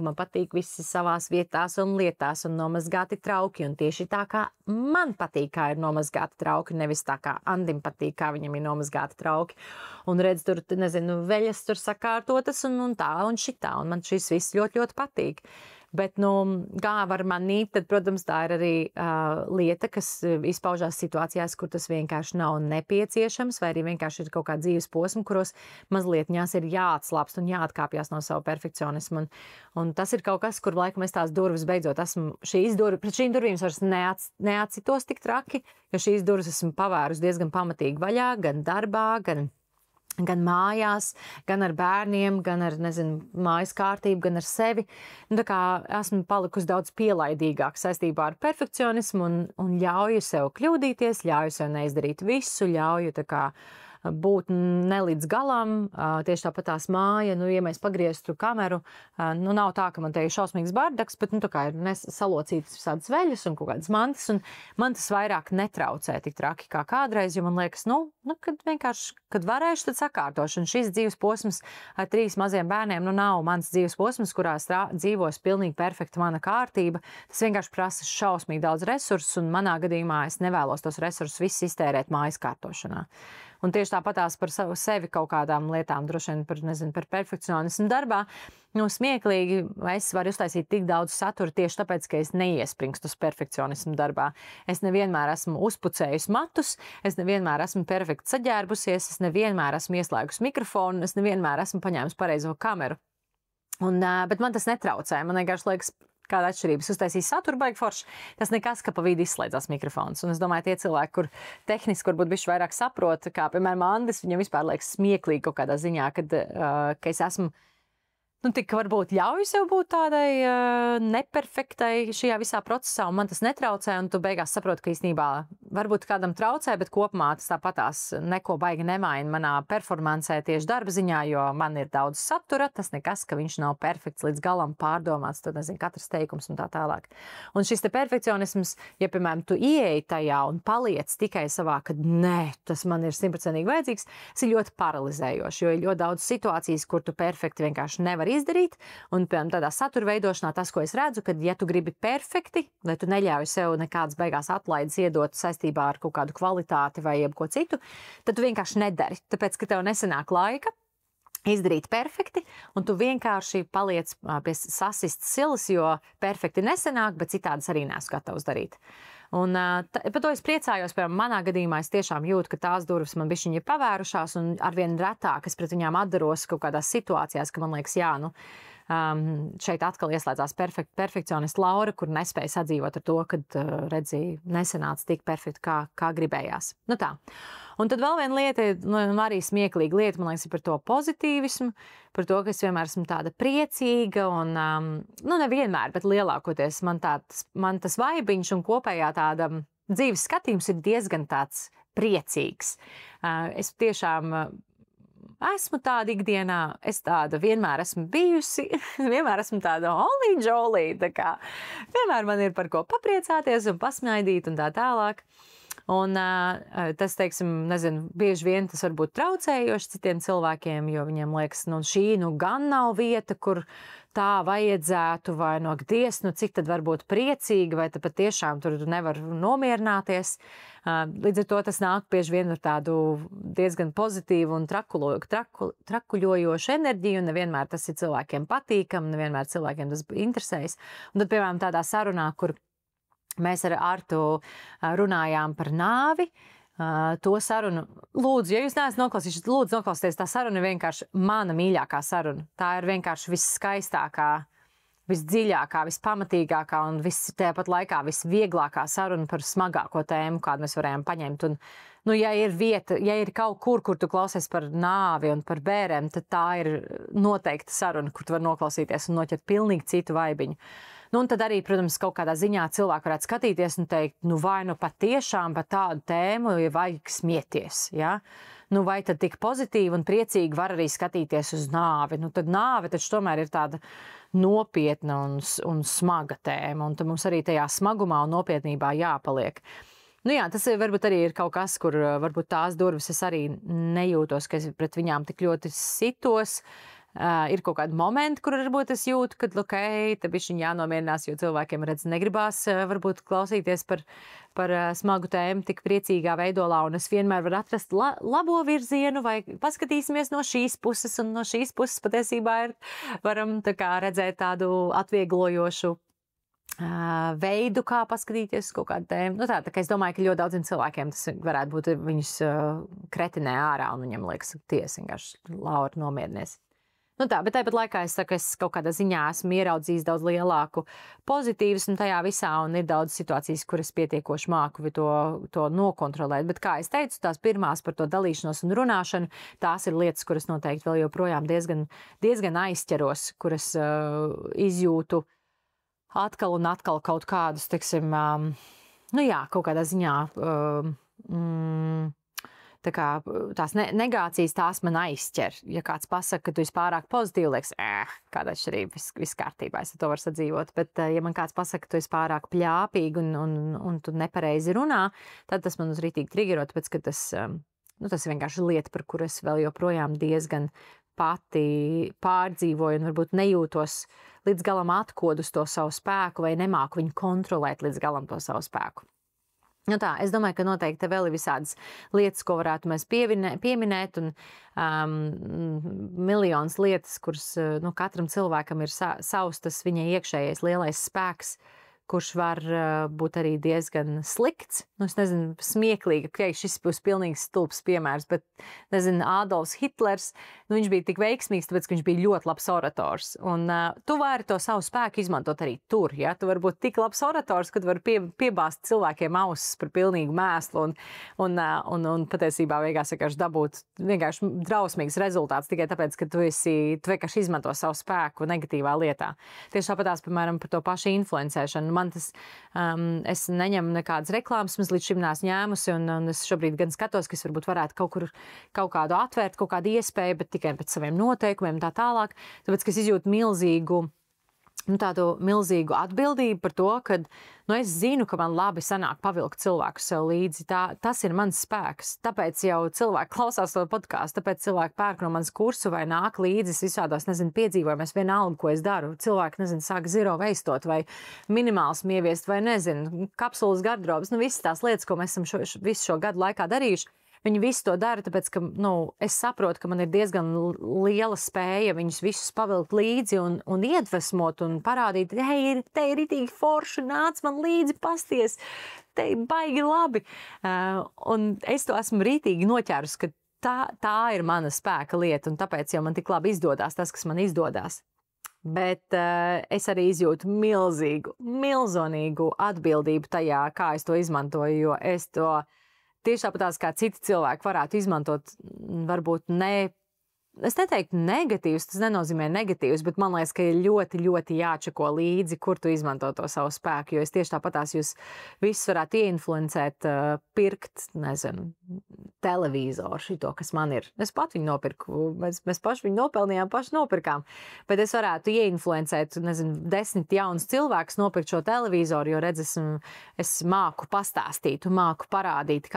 visi savās vietās un lietās un nomazgāti trauki, un tieši tā kā man patīk, kā ir nomazgāti trauki, nevis tā kā Andim patīk, kā viņam ir nomazgāti trauki. Un redz, tur, nezinu, veļas tur sakārtotas un tā un šitā, un man šis viss ļoti, ļoti patīk. Bet, kā var manīt, tad, protams, tā ir arī lieta, kas izpaužās situācijās, kur tas vienkārši nav nepieciešams, vai arī vienkārši ir kaut kā dzīves posma, kuros mazliet ņās ir jāatslāpst un jāatkāpjas no savu perfekcionismu. Un tas ir kaut kas, kur laikam es tās durvis beidzot esmu, pret šīm durvīm vairs neatsitos tik traki, jo šīs durvis esmu pavērus diezgan pamatīgi vaļā, gan darbā, gan mājās, gan ar bērniem, gan ar, nezinu, mājas kārtību, gan ar sevi. Tā kā esmu palikusi daudz pielaidīgāk saistībā ar perfekcionismu un ļauju sev kļūdīties, ļauju sev neizdarīt visu, ļauju tā kā būt ne līdz galam, tieši tāpat tās māja, ja mēs pagrieztu kameru, nav tā, ka man te ir šausmīgs bardaks, bet, tā kā ir salocītas visādas veļas un kaut kādas mantas, un man tas vairāk netraucē tik traki kā kādreiz, jo man liekas, kad vienkārši, kad varēšu, tad sakārtošu, un šis dzīves posms ar 3 maziem bērniem, nav mans dzīves posms, kurā dzīvos pilnīgi perfekta mana kārtība, tas vienkārši prasa šausmīgi daudz resursus, un manā gadījumā es nevēlos tos resursus visus iztērēt mājas kārtošanā. Un tieši tāpatās par sevi kaut kādām lietām, droši vien par perfekcionismu darbā. Smieklīgi, es varu uztaisīt tik daudz satura tieši tāpēc, ka es neiespringstu uz perfekcionismu darbā. Es nevienmēr esmu uzpucējusi matus, es nevienmēr esmu perfekti saģērbusies, es nevienmēr esmu ieslēgusi mikrofonu, es nevienmēr esmu paņēmusi pareizo kameru. Bet man tas netraucē, man vienkārši liekas, kāda atšķirības uztaisīs saturu baigi forši, tas nekas, ka pa vidu izslēdzās mikrofons. Un es domāju, tie cilvēki, kur tehniski varbūt bišķi vairāk saprot, kā, piemēram, Andis, viņam vispār liekas smieklīgi kaut kādā ziņā, ka es esmu tik varbūt ļauju sev būt tādai neperfektai šajā visā procesā, un man tas netraucē, un tu beigās saproti, ka īstenībā varbūt kādam traucē, bet kopumā tas tāpatās neko baigi nemaina manā performancē tieši darba ziņā, jo man ir daudz satura, tas nekas, ka viņš nav perfekts līdz galam pārdomāts, tad nezinu, katrs teikums un tā tālāk. Un šis te perfekcionisms, ja, piemēram, tu ieeji tajā un paliec tikai savā, kad nē, tas man ir 100% vajadzīgs, tas ir ļoti paralizējoši, jo ir ļoti daudz situācijas, kur tu perfekti vienkārši nevar izdarīt, un, piemēram, tādā satura veidošanā tas, ko es redzu, kad, ja tu gribi perfekti, vai tu neļauj sev nekādas beigās atlaides iedot saistībā ar kaut kādu kvalitāti vai jebko citu, tad tu vienkārši nedari, tāpēc, ka tev nesanāk laika izdarīt perfekti, un tu vienkārši paliec pie sasistas silas, jo perfekti nesanāk, bet citādas arī neesmu gatavs darīt. Un par to es priecājos, piemēram, manā gadījumā es tiešām jūtu, ka tās durvis man bišķiņi ir pavērušās, un arvien retāk es pret viņām atdaros kaut kādās situācijās, ka man liekas, jā, šeit atkal ieslēdzās perfekcionists Laura, kur nespēja sadzīvot ar to, kad, redzīja, nesanāca tik perfekti, kā gribējās. Tā. Un tad vēl viena lieta, arī smieklīga lieta, man liekas, ir par to pozitīvismu, par to, ka es vienmēr esmu tāda priecīga un, nevienmēr, bet lielākoties man tas vaibiņš un kopējā tāda dzīves skatījums ir diezgan tāds priecīgs. Es tiešām esmu tāda ikdienā, es tāda vienmēr esmu bijusi, vienmēr esmu tāda holly jolly, tā kā vienmēr man ir par ko papriecāties un pasmaidīt un tā tālāk. Un tas, teiksim, nezinu, bieži vien tas var būt traucējoši citiem cilvēkiem, jo viņiem liekas, šī gan nav vieta, kur tā vajadzētu, vai cik tad var būt priecīgi, vai tad patiešām tur nevar nomierināties. Līdz ar to tas nāk bieži vien ar tādu diezgan pozitīvu un trakuļojošu enerģiju, un nevienmēr tas ir cilvēkiem patīkam, nevienmēr cilvēkiem tas interesēs. Un tad, piemēram, tādā sarunā, kur mēs ar Artu runājām par nāvi, to sarunu. Lūdzu, ja jūs neesat noklausījuši, lūdzu noklausieties, tā saruna ir vienkārši mana mīļākā saruna. Tā ir vienkārši visskaistākā, visdziļākā, vispamatīgākā un tāpat laikā visvieglākā saruna par smagāko tēmu, kādu mēs varējām paņemt. Un, ja ir vieta, ja ir kaut kur tu klausies par nāvi un par bērēm, tad tā ir noteikta saruna, kur tu var noklausīties un noķert pilnīgi citu vaibiņu. Nu, un tad arī, protams, kaut kādā ziņā cilvēki varētu skatīties un teikt, nu vai nu patiešām par tādu tēmu vajag smieties, ja? Nu vai tad tik pozitīvi un priecīgi var arī skatīties uz nāvi? Nu tad nāve taču tomēr ir tāda nopietna un smaga tēma, un tad mums arī tajā smagumā un nopietnībā jāpaliek. Nu jā, tas varbūt arī ir kaut kas, kur varbūt tās durvis es arī nejūtos, ka es pret viņām tik ļoti sitos. Ir kaut kādi momenti, kur varbūt es jūtu, ka, te bišķiņ jānomierinās, jo cilvēkiem negribās varbūt klausīties par smagu tēmu tik priecīgā veidolā, un es vienmēr varu atrast labo virzienu, vai paskatīsimies no šīs puses, un no šīs puses patiesībā varam tā kā redzēt tādu atvieglojošu veidu, kā paskatīties uz kaut kādu tēmu. Nu tā kā es domāju, ka ļoti daudziem cilvēkiem tas varētu būt viņus kretinē ārā, un viņam liekas, tiesa vienkārši Laura nomierinies. Nu tā, bet tāpat laikā es saku, es kaut kādā ziņā esmu ieraudzījis daudz lielāku pozitīvismu tajā visā, un ir daudz situācijas, kuras pietiekoši māku to nokontrolēt. Bet, kā es teicu, tās pirmās par to dalīšanos un runāšanu, tās ir lietas, kuras noteikti vēl joprojām diezgan aizķeros, kuras izjūtu atkal un atkal kaut kādus, teiksim, nu jā, kaut kādā ziņā tā kā tās negācijas, tās man aizķer. Ja kāds pasaka, ka tu esi pārāk pozitīvi, liekas, kāda atšķirība, viss kārtībā, es to varu sadzīvot. Bet, ja man kāds pasaka, ka tu esi pārāk pļāpīgi un tu nepareizi runā, tad tas man uz rītīgi trigero, tāpēc, ka tas ir vienkārši lieta, par kuru es vēl joprojām diezgan pati pārdzīvoju un varbūt nejūtos līdz galam atkodus to savu spēku vai nemāku viņu kontrolēt līdz galam to savu spēku. Nu tā, es domāju, ka noteikti vēl ir visādas lietas, ko varētu mēs pieminēt, un miljonas lietas, kuras katram cilvēkam ir savs tas viņa iekšējais lielais spēks, kurš var būt arī diezgan slikts. Nu, es nezinu, smieklīgi, ka šis būs pilnīgi stulbs piemērs, bet, nezinu, Ādolfs Hitlers, viņš bija tik veiksmīgs, tāpēc, ka viņš bija ļoti labs orators. Un tu vari to savu spēku izmantot arī tur, ja? Tu vari būt tik labs orators, kad vari piebāzt cilvēkiem ausis par pilnīgu mēslu un patiesībā vienkārši dabūt vienkārši drausmīgs rezultāts tikai tāpēc, ka tu vienkārši izmanto savu spēku negatīvā lietā. Tieši tāpatās, piemēram, par to pašu influencēšanu. Man tas, es neņemu nekādas reklāmas, es līdz šim neesmu ņēmusi, un es šobrīd gan skatos, ka es varbūt varētu kaut kādu atvērt, kaut kādu iespēju, bet tikai pēc saviem noteikumiem tā tālāk, tāpēc, ka es izjūtu tādu milzīgu atbildību par to, ka es zinu, ka man labi sanāk pavilkt cilvēku sev līdzi. Tas ir mans spēks. Tāpēc jau cilvēki klausās to podcastu, tāpēc cilvēki pērk no manas kursu vai nāk līdzi visādās, piedzīvojumos, vienalga, ko es daru. Cilvēki, sāk zero veistot vai minimālismu ieviest vai, kapsulas gardrobas. Visas tās lietas, ko mēs esam visu šo gadu laikā darījuši. Viņi visu to dara, tāpēc, ka es saprotu, ka man ir diezgan liela spēja viņus visus pavilkt līdzi un iedvesmot un parādīt, hei, te ir ritīgi forši, nāc man līdzi pasties, te ir baigi labi. Un es to esmu ritīgi noķērus, ka tā ir mana spēka lieta, un tāpēc jau man tik labi izdodās tas, kas man izdodās. Bet es arī izjūtu milzonīgu atbildību tajā, kā es to izmantoju, jo es to tieši tāpatās, kā citi cilvēki varētu izmantot, varbūt es neteiktu negatīvs, tas nenozīmē negatīvs, bet man liekas, ka ir ļoti, ļoti jāčako līdzi, kur tu izmanto to savu spēku, jo es tieši tāpatās jūs visus varētu ieinfluencēt, pirkt, televizoru šito, kas man ir. Es pat viņu nopirku, mēs paši viņu nopelnījām, paši nopirkām, bet es varētu ieinfluencēt, 10 jaunus cilvēkus nopirkt šo televizoru, jo redz, es māku pastāstīt un māku parādīt,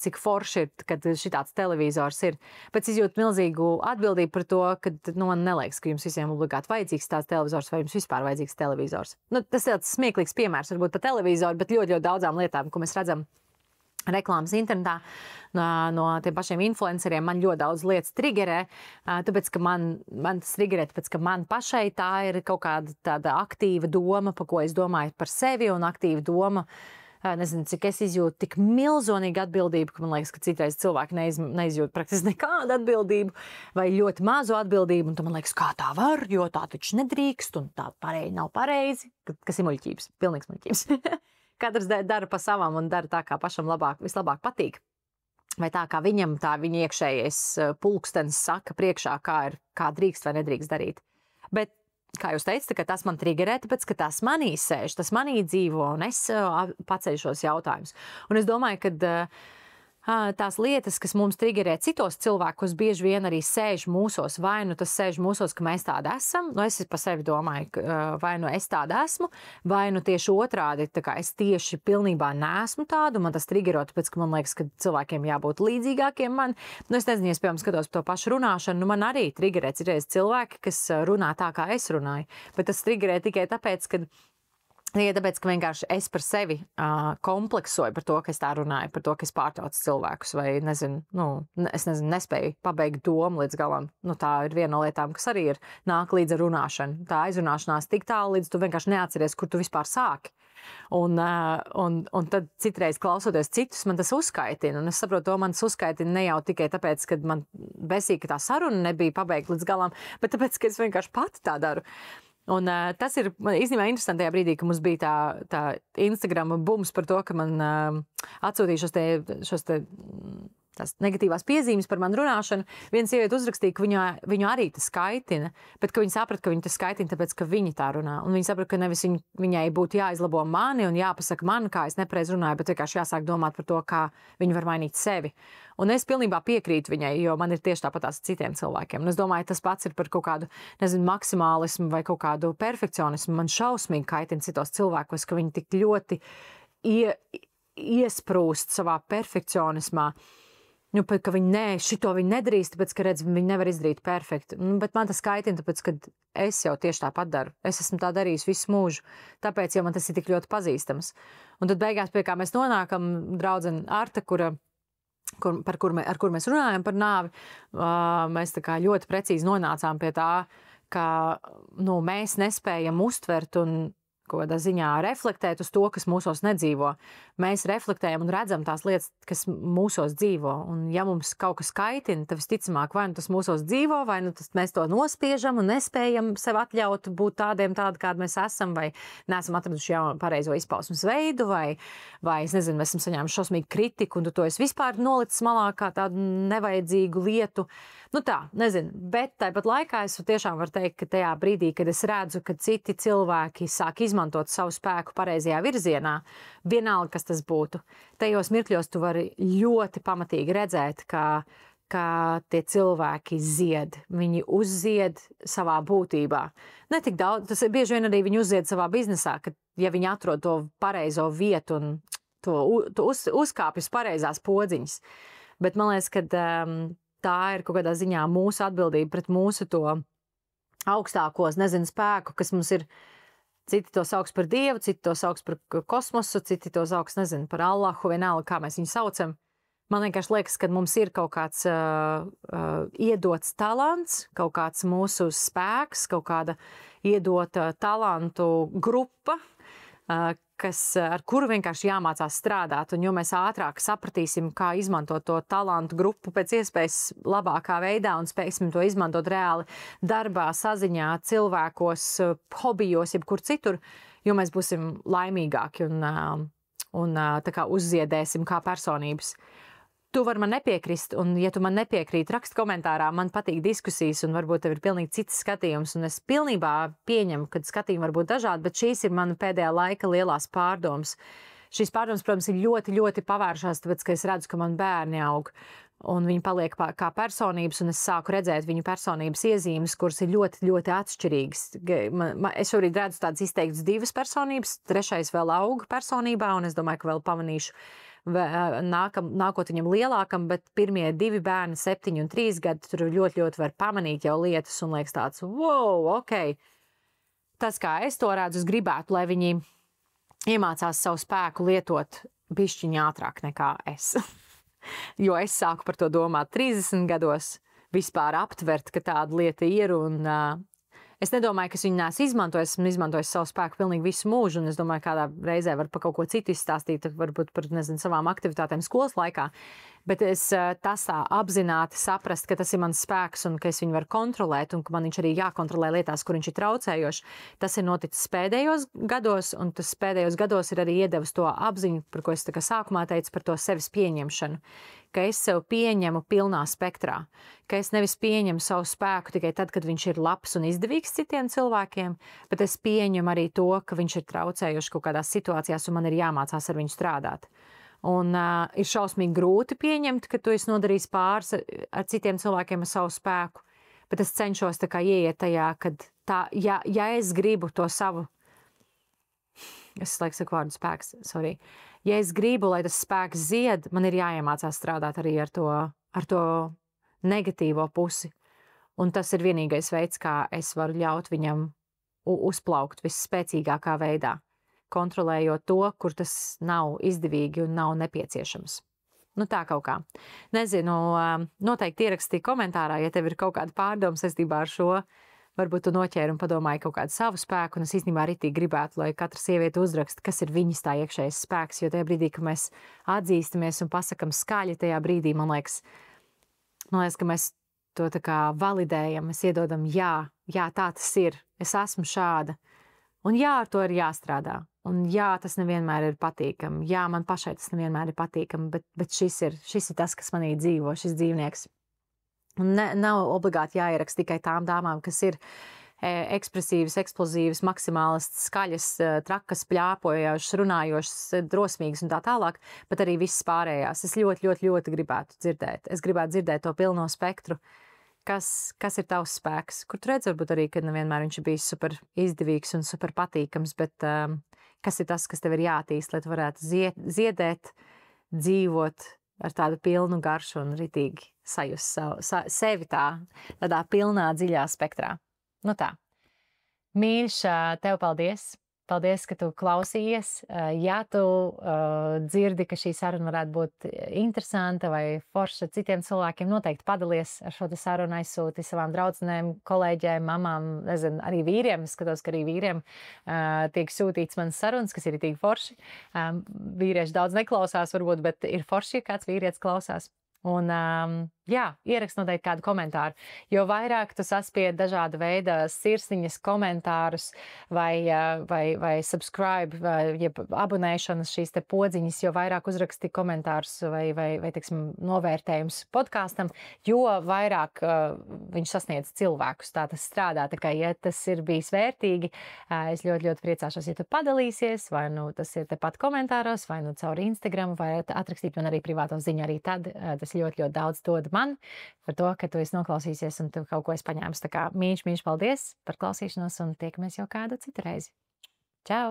cik forši ir, kad šitāds televizors ir. Pēc izjūt milzīgu atbildību par to, ka man neliekas, ka jums visiem obligāti vajadzīgs tāds televizors vai jums vispār vajadzīgs televizors. Tas ir tāds smieklīgs piemērs varbūt par televizoru, bet ļoti, ļoti daudzām lietām, ko mēs redzam reklāmas internetā no tiem pašiem influenceriem, man ļoti daudz lietas triggerē, tāpēc, ka man tas triggerē, tāpēc, ka man pašai tā ir kaut kāda tāda aktīva doma, pa ko es domāju par sevi, un aktīva doma, nezinu, cik es izjūtu tik milzonīgu atbildību, ka man liekas, ka citreiz cilvēki neizjūt praktiski nekādu atbildību vai ļoti mazu atbildību, un tad man liekas, kā tā var, jo tā taču nedrīkst, un tā nav pareizi, kas ir muļķības, pilnīgs muļķības. Katrs dara pa savam un dara tā, kā pašam vislabāk patīk. Vai tā, kā viņa iekšējais pulkstenis saka priekšā, kā drīkst vai nedrīkst darīt. Bet kā jūs teicat, ka tas man triggerē, tāpēc, ka tas manī sēž, tas manī dzīvo, un es paceļu šos jautājumus. Un es domāju, ka tās lietas, kas mums triggerē citos cilvēkos, bieži vien arī sēž mūsos, vai nu tas sēž mūsos, ka mēs tādi esam, nu es pa sevi domāju, vai nu es tāda esmu, vai nu tieši otrādi, tā kā es tieši pilnībā neesmu tādu, man tas triggero, tāpēc, ka man liekas, ka cilvēkiem jābūt līdzīgākiem man. Nu es nezinu, piemēram, skatos to pašu runāšanu, nu man arī triggerē citreiz cilvēki, kas runā tā, kā es runāju, bet tas triggerē tikai tāpēc, ka ka vienkārši es par sevi kompleksoju par to, ka es tā runāju, par to, ka es pārtraucu cilvēkus, vai nespēju pabeigt domu līdz galam. Nu, tā ir viena no lietām, kas arī ir nāk līdz ar runāšanu. Tā aizrunāšanās tik tālu, līdz tu vienkārši neatceries, kur tu vispār sāki. Un tad citreiz klausoties citus, man tas uzskaitina. Un es saprotu, to man tas uzskaitina ne jau tikai tāpēc, ka man besīk, ka tā saruna nebija pabeigta līdz galam, bet tāpēc, ka es vienkārši pati tā daru. Un tas ir īstenībā interesantajā brīdī, ka mums bija tā Instagram bums par to, ka man atsūtīja šos te tās negatīvās piezīmes par manu runāšanu. Viena sieviete uzrakstīja, ka viņu arī tas skaitina, bet ka viņa saprata, ka viņa tas skaitina, tāpēc, ka viņa tā runā. Un viņa saprata, ka nevis viņai būtu jāizlabo mani un jāpasaka man, kā es nepareiz runāju, bet vienkārši jāsāk domāt par to, kā viņa var mainīt sevi. Un es pilnībā piekrītu viņai, jo man ir tieši tāpatās citiem cilvēkiem. Un es domāju, tas pats ir par kaut kādu, maksimālismu vai kaut kādu perfekcionismu. Man šausmīgi kaitina citos cilvēkos, ka viņi tik ļoti iesprūst savā perfekcionismā. Nu, ka šito viņi nedarīs, tāpēc, ka redz, viņi nevar izdarīt perfekti. Bet man tas kaitina, tāpēc, ka es jau tieši tāpat daru. Es esmu tā darījis visu mūžu, tāpēc jau man tas ir tik ļoti pazīstams. Un tad beigās, pie kā mēs nonākam, draudzene Arta, ar kur mēs runājam par nāvi, mēs tā kā ļoti precīzi nonācām pie tā, ka mēs nespējam uztvert un kaut kādā ziņā reflektēt uz to, kas mūsos nedzīvo. Mēs reflektējam un redzam tās lietas, kas mūsos dzīvo. Un ja mums kaut kas kaitina, tad visticamāk, vai nu tas mūsos dzīvo, vai nu mēs to nospiežam un nespējam sev atļaut būt tādi, kādi mēs esam, vai neesam atraduši pareizo izpausmes veidu, vai es nezinu, mēs esam saņēmuši šausmīgu kritiku, un tu to esi vispār nolicis malā kā tādu nevajadzīgu lietu. Nu tā, nezinu, bet tāpat laikā es tiešām varu teikt, ka tajā brīdī, kad es redzu, ka citi cilvēki sāk izmantot savu spēku pareizajā virzienā, vienalga, kas tas būtu, tajos mirkļos tu vari ļoti pamatīgi redzēt, ka tie cilvēki zied, viņi uzzied savā būtībā. Ne tik daudz, tas bieži vien arī viņi uzzied savā biznesā, ka ja viņi atrod to pareizo vietu un to uzkāpjas pareizās podziņas. Bet man liekas, ka tā ir kaut kādā ziņā mūsu atbildība pret mūsu to augstākos, spēku, kas mums ir. Citi to sauc par Dievu, citi to sauc par kosmosu, citi to sauc, par Allahu, vienalga, kā mēs viņu saucam. Man vienkārši liekas, ka mums ir kaut kāds iedots talants, kaut kāds mūsu spēks, kaut kāda iedota talantu grupa, ar kuru vienkārši jāmācās strādāt. Un jo mēs ātrāk sapratīsim, kā izmantot to talantu grupu pēc iespējas labākā veidā un spēsim to izmantot reāli darbā, saziņā, cilvēkos, hobijos, jebkur citur, jo mēs būsim laimīgāki un tā kā uzziedēsim kā personības. Tu vari man nepiekrist, un ja tu man nepiekrīt, rakst komentārā, man patīk diskusijas, un varbūt tev ir pilnīgi cits skatījums, un es pilnībā pieņemu, ka skatījumi var būt dažādi, bet šīs ir mana pēdējā laika lielās pārdomas. Šīs pārdomas, protams, ir ļoti, ļoti pavēršās, tāpēc, ka es redzu, ka man bērni aug, un viņi paliek kā personības, un es sāku redzēt viņu personības iezīmes, kuras ir ļoti, ļoti atšķirīgas. Es šobrīd redzu tādas izteiktas divas personības, trešais vēl aug personībā, un es domāju, ka vēl pamanīšu nākot viņam lielākam, bet pirmie 2 bērni, 7 un 3 gadi, tur ļoti, ļoti var pamanīt jau lietas un liekas tāds, wow, ok. Tas, kā es to redzu, es gribētu, lai viņi iemācās savu spēku lietot bišķiņ ātrāk nekā es. Jo es sāku par to domāt 30 gados, vispār aptvert, ka tāda lieta ir, un es nedomāju, ka es viņu neesmu izmantojis, esmu izmantojis savu spēku pilnīgi visu mūžu, un es domāju, kādā reizē var par kaut ko citu izstāstīt, varbūt par, savām aktivitātēm skolas laikā, Bet tas tā apzināti saprast, ka tas ir mans spēks un ka es viņu varu kontrolēt un ka man viņš arī jākontrolē lietās, kur viņš ir traucējošs, tas ir noticis pēdējos gados, un tas pēdējos gados ir arī iedevis to apziņu, par ko es tā kā sākumā teicu, par to sevis pieņemšanu, ka es sev pieņemu pilnā spektrā, ka es nevis pieņemu savu spēku tikai tad, kad viņš ir labs un izdevīgs citiem cilvēkiem, bet es pieņemu arī to, ka viņš ir traucējošs kaut kādās situācijās un man ir jāmācās ar viņu strādāt. Un ir šausmīgi grūti pieņemt, ka tu esi nodarījis pāris ar citiem cilvēkiem ar savu spēku, bet es cenšos tā kā ieiet tajā, kad tā, ja es gribu to savu, es laiku saku vārdu spēks, sorry, ja es gribu, lai tas spēks zied, man ir jāiemācās strādāt arī ar to negatīvo pusi. Un tas ir vienīgais veids, kā es varu ļaut viņam uzplaukt visspēcīgākā veidā, kontrolējot to, kur tas nav izdevīgi un nav nepieciešams. Nu tā kaut kā. Nezinu, noteikti ierakstīja komentārā, ja tev ir kaut kāda pārdoma saistībā ar šo, varbūt tu noķēri un padomāji kaut kādu savu spēku, un es īstenībā ritīgi gribētu, lai katra sieviete uzraksta, kas ir viņas tā iekšējais spēks, jo tajā brīdī, ka mēs atzīstamies un pasakam skaļi, tajā brīdī, man liekas, ka mēs to tā kā validējam, mēs iedodam, jā, tā tas ir, es esmu šāda, un jā, ar to ir jāstrādā. Un jā, tas nevienmēr ir patīkami. Jā, man pašai tas nevienmēr ir patīkami, bet šis ir tas, kas manī dzīvo, šis dzīvnieks. Un nav obligāti jāieraksta tikai tām dāmām, kas ir ekspresīvas, eksplozīvas, maksimālistas, skaļas, trakas, pļāpojošas, runājošas, drosmīgas un tā tālāk, bet arī visas pārējās. Es ļoti gribētu dzirdēt. Es gribētu dzirdēt to pilno spektru. Kas ir tavs spēks? Kur tu redz, varbūt arī, ka nevienmēr viņš ir bijis super izdevīgs un super patīkams, bet kas ir tas, kas tev ir jātīst, lai tu varētu ziedēt, dzīvot ar tādu pilnu garšu un ritīgi sajust sevi tādā pilnā, dziļā spektrā. Nu tā. Mīļš, tev paldies! Paldies, ka tu klausījies. Ja tu dzirdi, ka šī saruna varētu būt interesanta vai forša citiem cilvēkiem, noteikti padalies ar šo sarunu, aizsūti savām draudzenēm, kolēģiem, mamām, nezinu, arī vīriem. Es skatos, ka arī vīriem tiek sūtīts manas sarunas, kas ir ritīgi forši. Vīrieši daudz neklausās varbūt, bet ir forši, ja kāds vīrietis klausās. Un, jā, ierakst noteikti kādu komentāru, jo vairāk tu saspied dažāda veida sirsniņas komentārus vai subscribe, vai abonēšanas šīs te podziņas, jo vairāk uzraksti komentārus vai teiksim, novērtējums podkastam, jo vairāk viņš sasniedz cilvēkus. Tā tas strādā, tā kā, ja tas ir bijis vērtīgi, es ļoti priecāšos, ja tu padalīsies, vai nu tas ir tepat komentāros, vai nu caur Instagram, vai atrakstīt man arī privāto ziņu arī tad. Tas ļoti daudz dod man par to, ka tu esi noklausīsies un tu kaut ko esi paņēmis. Tā kā mīļš, paldies par klausīšanos un tiekamies jau kādu citu reizi. Čau!